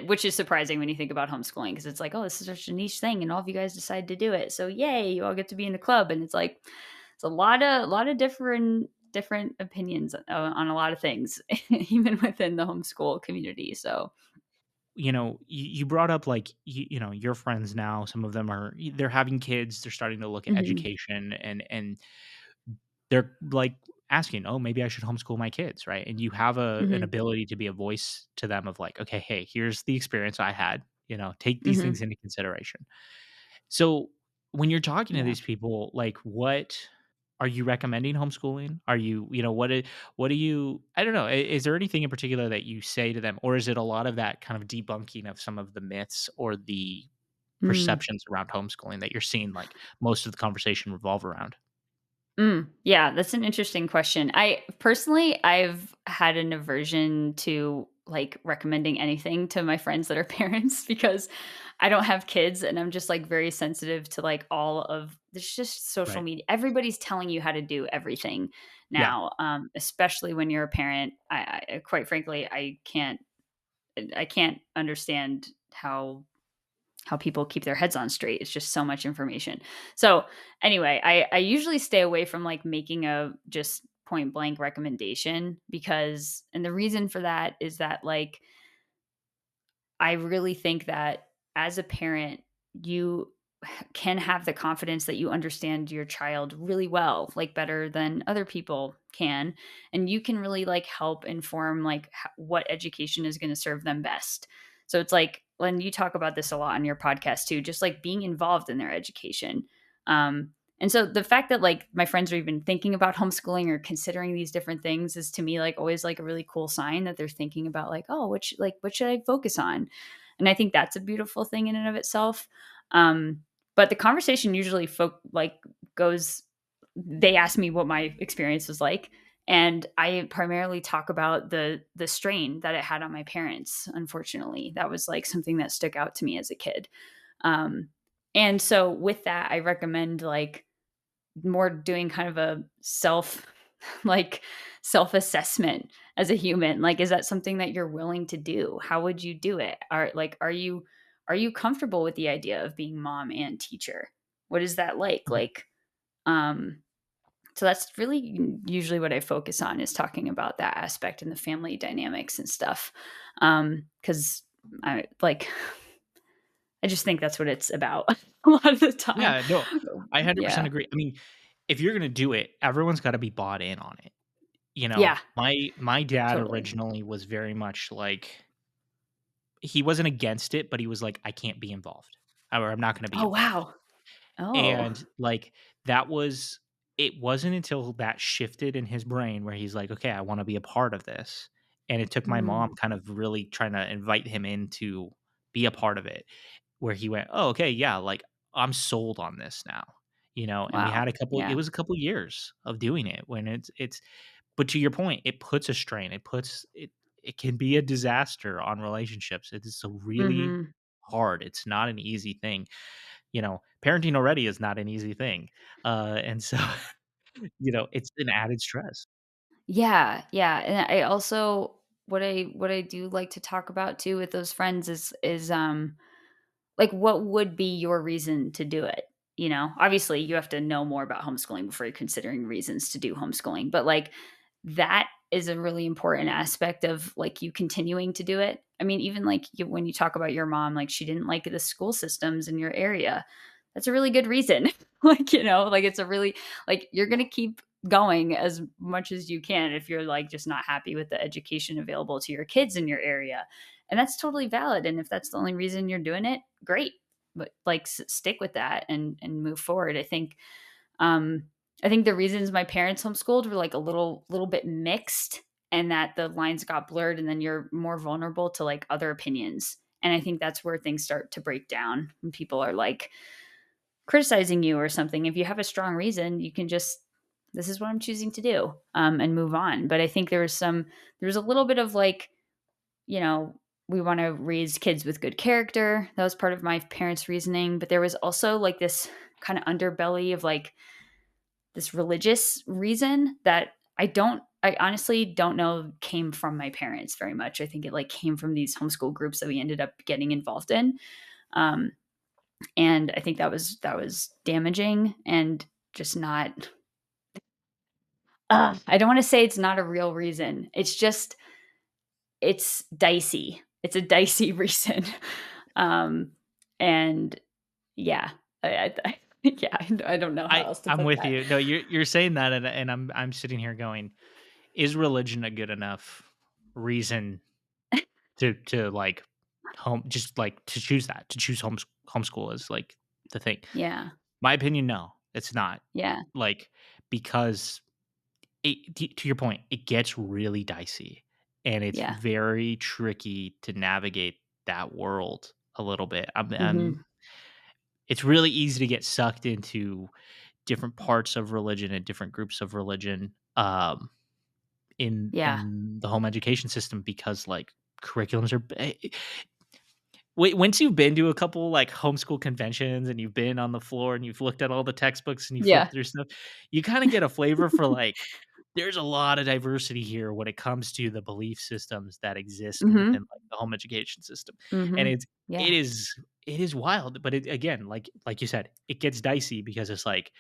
which is surprising when you think about homeschooling because it's like, "Oh, this is such a niche thing, and all of you guys decide to do it. So yay, you all get to be in the club." And it's like, it's a lot of different opinions, on a lot of things, even within the homeschool community, so You brought up, like, your friends now, some of them they're having kids, they're starting to look at Mhm, education, and they're like asking, "Oh, maybe I should homeschool my kids," right? And you have an mhm, ability to be a voice to them of like, "Okay, hey, here's the experience I had, take these things mhm, into consideration." So, when you're talking to yeah. these people, like, what are you recommending homeschooling? Are you, what do you, I don't know, is there anything in particular that you say to them, or is it a lot of that kind of debunking of some of the myths or the Mm. perceptions around homeschooling that you're seeing, like, most of the conversation revolve around? Yeah, that's an interesting question. I've had an aversion to like recommending anything to my friends that are parents because I don't have kids and I'm just like very sensitive to like all of there's just social Right. media. Everybody's telling you how to do everything Yeah. now, especially when you're a parent. Quite frankly, I can't understand how people keep their heads on straight. It's just so much information. So anyway, I usually stay away from like making a just point blank recommendation because and the reason for that is that like I really think that as a parent, you can have the confidence that you understand your child really well, like better than other people can, and you can really like help inform like what education is going to serve them best. So it's like when you talk about this a lot on your podcast too, just like being involved in their education. Um, and so the fact that like my friends are even thinking about homeschooling or considering these different things is to me like always like a really cool sign that they're thinking about like, oh, what should I focus on? And I think that's a beautiful thing in and of itself. But the conversation usually goes they ask me what my experience was like, And I primarily talk about the strain that it had on my parents. Unfortunately, that was like something that stuck out to me as a kid. Um, and so with that, I recommend like more doing kind of a like self-assessment as a human. Like, is that something that you're willing to do? How would you do it? Are you comfortable with the idea of being mom and teacher? What is that like? Mhm. Um, so that's really usually what I focus on, is talking about that aspect in the family dynamics and stuff. Because I like I just think that's what it's about a lot of the time. Yeah, no, I 100% Yeah. agree. I mean, if you're gonna do it, everyone's gotta be bought in on it. Yeah, My dad totally. originally was very much like he wasn't against it, but he was like, "I can't be involved, or I'm not gonna be Oh, involved." wow. Oh. And, like, that was it wasn't until that shifted in his brain where he's like, "Okay, I wanna be a part of this." And it took my mom Mm. kind of really trying to invite him in to be a part of it, where he went, "Oh, okay, yeah, like, I'm sold on this now." And we had Wow. it Yeah. was a couple years of doing it when it's but to your point, it puts a strain. It can be a disaster on relationships. It is a really Mhm. hard. It's not an easy thing. Parenting already is not an easy thing. And so, it's an added stress. Yeah, yeah, and I also what I do like to talk about too with those friends is like, what would be your reason to do it? Obviously, you have to know more about homeschooling before you're considering reasons to do homeschooling, but, like, that is a really important aspect of, like, you continuing to do it. I mean, even, like, when you talk about your mom, like, she didn't like the school systems in your area. That's a really good reason. Like, it's a really like, you're gonna keep going as much as you can if you're, like, just not happy with the education available to your kids in your area, and that's totally valid, and if that's the only reason you're doing it, great, but, like, stick with that and move forward. Um I think the reasons my parents homeschooled were, like, a little bit mixed, and that the lines got blurred, and then you're more vulnerable to, like, other opinions, and I think that's where things start to break down when people are, like, criticizing you or something. If you have a strong reason, you can just, "This is what I'm choosing to do," and move on. But I think there was a little bit of, like, you know, we want to raise kids with good character. That was part of my parents' reasoning. But there was also like this kind of underbelly of like this religious reason that I honestly don't know came from my parents very much. I think it like came from these homeschool groups that we ended up getting involved in. Um, and I think that was damaging and just not, I don't want to say it's not a real reason. It's dicey. It's a dicey reason. Um, and yeah, yeah, I don't know how else to I'm put with that. you. No, you're saying that, and I'm sitting here going, is religion a good enough reason to like to choose that to choose homeschool is like the thing. Yeah, My opinion, no, it's not. yeah, Like, because to your point, it gets really dicey, and it's yeah. very tricky to navigate that world a little bit. Mhm. It's really easy to get sucked into different parts of religion and different groups of religion, Yeah. in the home education system because like curriculums are once you've been to a couple, like, homeschool conventions and you've been on the floor and you've looked at all the textbooks and you flip Yeah. through stuff, you kinda get a flavor for, like, there's a lot of diversity here when it comes to the belief systems that exist within, Mhm. like, the home education system, and Mhm. it Yeah. is it is wild, but again, like you said, it gets dicey because it's like,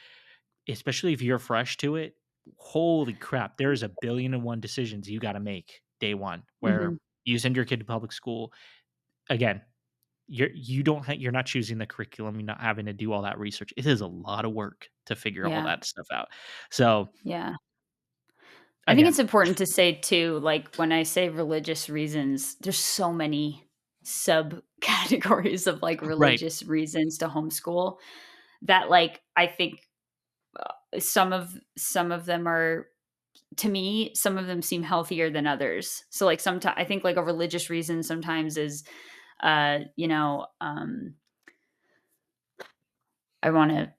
especially if you're fresh to it, holy crap, there's a billion and one decisions you gotta make day one, where Mhm. you send your kid to public school. Again, you're not choosing the curriculum, you're not having to do all that research. It is a lot of work to figure all Yeah. that stuff out. So, Yeah. I think again, it's important to say too, like, when I say religious reasons, there's so many subcategories of, like, right. religious reasons to homeschool that, like, I think, some of them are, to me, some of them seem healthier than others. So, like, sometimes I think, like, a religious reason sometimes is, uh, you know, um, I wanna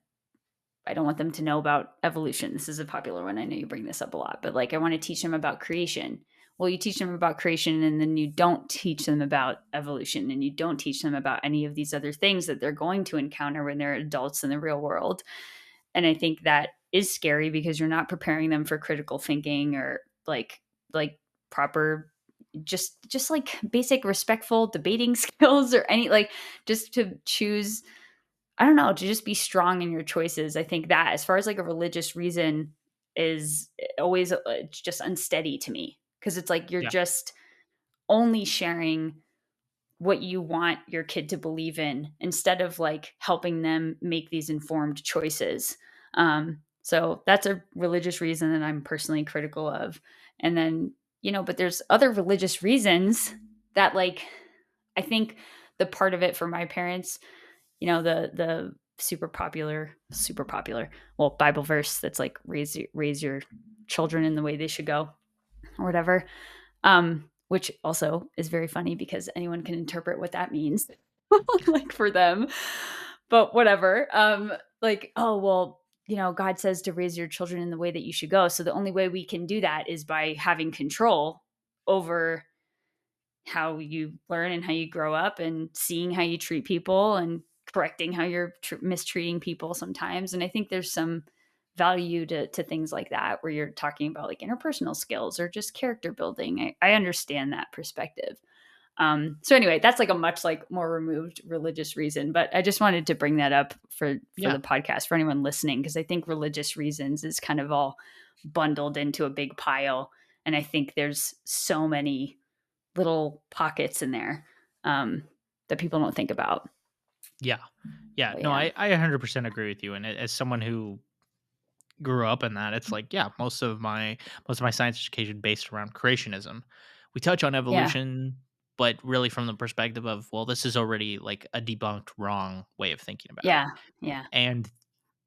I don't want them to know about evolution. This is a popular one. I know you bring this up a lot, but like I want to teach them about creation. Well, you teach them about creation and then you don't teach them about evolution and you don't teach them about any of these other things that they're going to encounter when they're adults in the real world. And I think that is scary because you're not preparing them for critical thinking or like proper just like basic respectful debating skills or any like just to choose I don't know, to just be strong in your choices. I think that as far as like a religious reason is always it's just unsteady to me because it's like you're Yeah. just only sharing what you want your kid to believe in instead of like helping them make these informed choices. So that's a religious reason that I'm personally critical of. And then, but there's other religious reasons that like I think the part of it for my parents, the super popular, well, Bible verse that's like raise your children in the way they should go or whatever. Which also is very funny because anyone can interpret what that means, like for them. But whatever. Like, oh well, God says to raise your children in the way that you should go. So the only way we can do that is by having control over how you learn and how you grow up and seeing how you treat people and correcting how you're mistreating people sometimes. And I think there's some value to things like that where you're talking about like interpersonal skills or just character building. I understand that perspective. So anyway, that's like a much like more removed religious reason, but I just wanted to bring that up for Yeah. the podcast for anyone listening because I think religious reasons is kind of all bundled into a big pile, and I think there's so many little pockets in there that people don't think about. Yeah. Yeah. But No, yeah, I 100% agree with you. And as someone who grew up in that, it's like, yeah, most of my science education based around creationism. We touch on yeah, evolution, but really from the perspective of, well, this is already like a debunked wrong way of thinking about it. yeah, yeah, And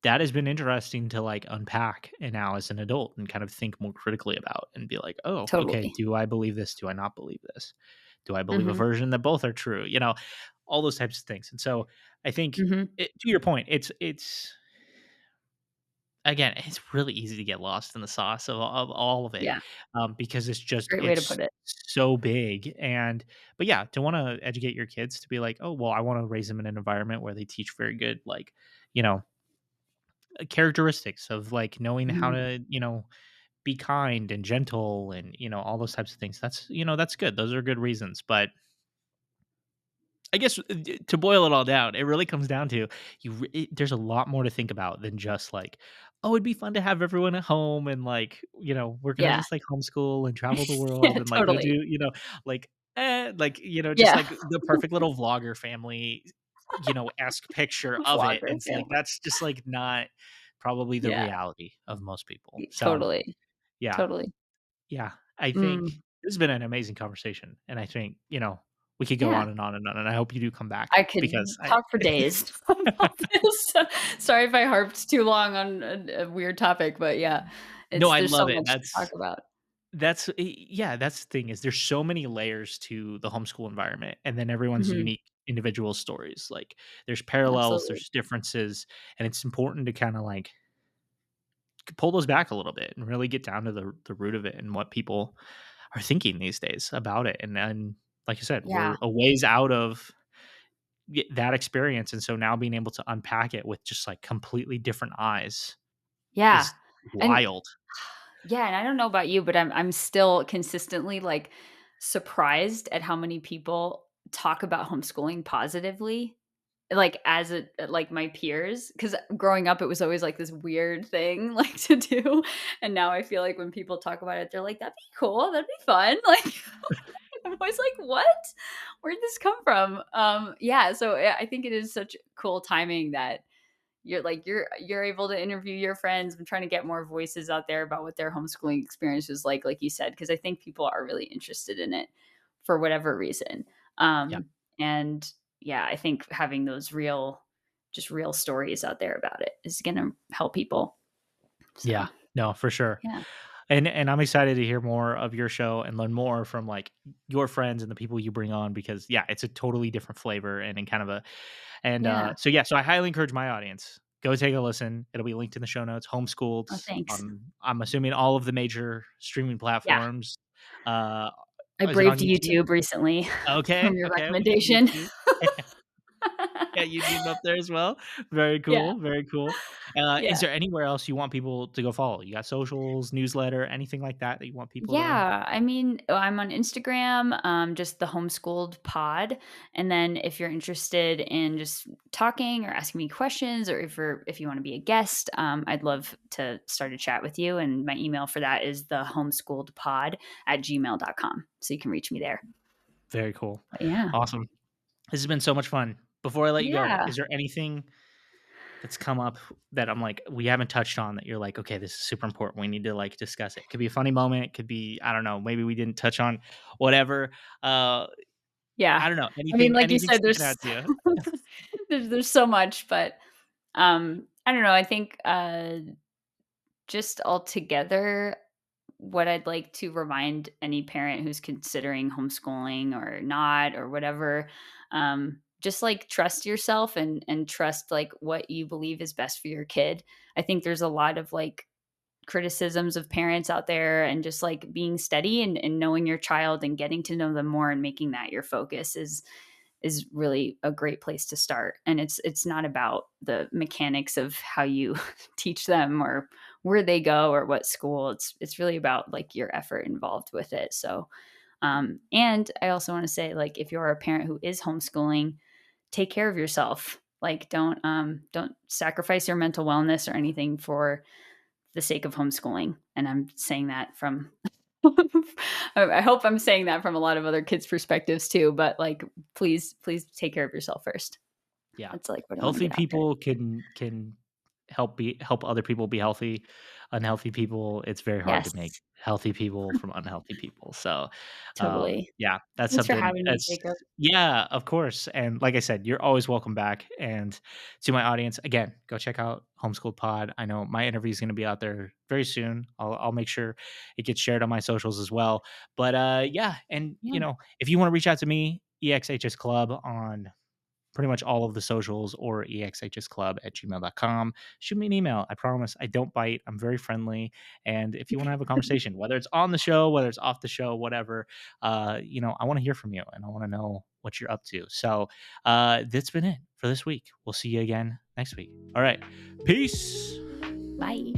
that has been interesting to like unpack and now as an adult and kind of think more critically about and be like, oh, okay, totally. do I believe this? Do I not believe this? Do I believe a Hmm. version that both are true? All those types of things. And so I think Hmm. to your point, it's again, it's really easy to get lost in the sauce of all of it, Yeah, because great way to it's put it. so big. And but yeah, to want to educate your kids to be like, oh well, I want to raise them in an environment where they teach very good, like, you know characteristics of like knowing how Mhm. to be kind and gentle and all those types of things. That's good. Those are good reasons. But I guess, to boil it all down, it really comes down to there's a lot more to think about than just like, oh, it'd be fun to have everyone at home and like, we're gonna Yeah, just like homeschool and travel the world yeah, and like go totally. do, like, like, just Yeah, like the perfect little vlogger family, esque picture of it. vlogger And it's like family. that's just like not probably the Yeah, reality of most people. So totally, yeah, totally. yeah. I think Mm, this has been an amazing conversation. And I think, we could go yeah. on and on and on. And I hope you do come back I could because I talk for days about this. Sorry if I harped too long on a weird topic, but yeah, no, I there's so love it. much to talk about. Yeah, that's the thing is there's so many layers to the homeschool environment and then everyone's Mhm, unique individual stories. Like there's parallels, absolutely. there's differences, and it's important to kind of like pull those back a little bit and really get down to the root of it and what people are thinking these days about it. And then like I said, Yeah, we're a ways out of that experience, and so now being able to unpack it with just like completely different eyes yeah, is and wild. yeah, and I don't know about you, but I'm still consistently, like, surprised at how many people talk about homeschooling positively, like, as a like, my peers, because growing up, it was always, like, this weird thing, like, to do, and now I feel like when people talk about it, they're like, "That'd be cool, that'd be fun," like, I'm always like, "What? Where'd this come from?" Yeah, so, I think it is such cool timing that you're able to interview your friends and trying to get more voices out there about what their homeschooling experience was like you said, because I think people are really interested in it for whatever reason. Yeah. And yeah, I think having those real stories out there about it is going to help people. So Yeah. No, for sure. yeah, And I'm excited to hear more of your show and learn more from like your friends and the people you bring on because yeah, it's a totally different flavor and in kind of a and yeah, so yeah, so I highly encourage my audience Go take a listen. It'll be linked in the show notes. Homeschooled Oh, thanks. on, I'm assuming, all of the major streaming Yeah. platforms. Uh, I is it on braved YouTube? YouTube recently from Okay, your okay, we got recommendation. YouTube. Yeah, YouTube up there as well. Very Yeah. cool, very cool. Is Yeah. there anywhere else you want people to go follow? You got socials, newsletter, anything like that that you want people to. Yeah, I mean, I'm on Instagram, just the homeschooled pod. And then if you're interested in just talking or asking me questions, or if you want to be a guest, I'd love to start a chat with you. And my email for that is the homeschooled@gmail.com. So you can reach me there. Very cool. But yeah. Awesome. This has been so much fun. Before I let you go, Yeah. is there anything that's come up that I'm like, we haven't touched on that you're like, okay, this is super important. We need to like discuss it. Could be a funny moment. It could be, I don't know, maybe we didn't touch on whatever. Uh, Yeah. I don't know. I mean, like you Anything said, sticking out to you? there's so much, but I don't know. I think just altogether, what I'd like to remind any parent who's considering homeschooling or not or whatever, just like trust yourself and trust like what you believe is best for your kid. I think there's a lot of like criticisms of parents out there, and just like being steady and knowing your child and getting to know them more and making that your focus is really a great place to start. And it's not about the mechanics of how you teach them or where they go or what school. It's really about like your effort involved with it. So and I also want to say, like, if you're a parent who is homeschooling, take care of yourself. Like, don't sacrifice your mental wellness or anything for the sake of homeschooling. And I'm saying that from I hope I'm saying that from a lot of other kids' perspectives too, but like please take care of yourself first. Yeah. That's like what I want to Healthy get out there. people can help other people be healthy. Unhealthy people, it's very hard to make Yes, healthy people from unhealthy people. So, totally. yeah, that's Thanks for something having me, that's Jacob. yeah, of course. And like I said, you're always welcome back. And to my audience, again, go check out Homeschool Pod. I know my interview is going to be out there very soon. I'll make sure it gets shared on my socials as well. But yeah, and Yeah. if you want to reach out to me, EXHS Club on pretty much all of the socials, or exhsclub@gmail.com. Shoot me an email. I promise I don't bite. I'm very friendly. And if you want to have a conversation, whether it's on the show, whether it's off the show, whatever, I want to hear from you and I want to know what you're up to. So that's been it for this week. We'll see you again next week. All right. Peace. Bye.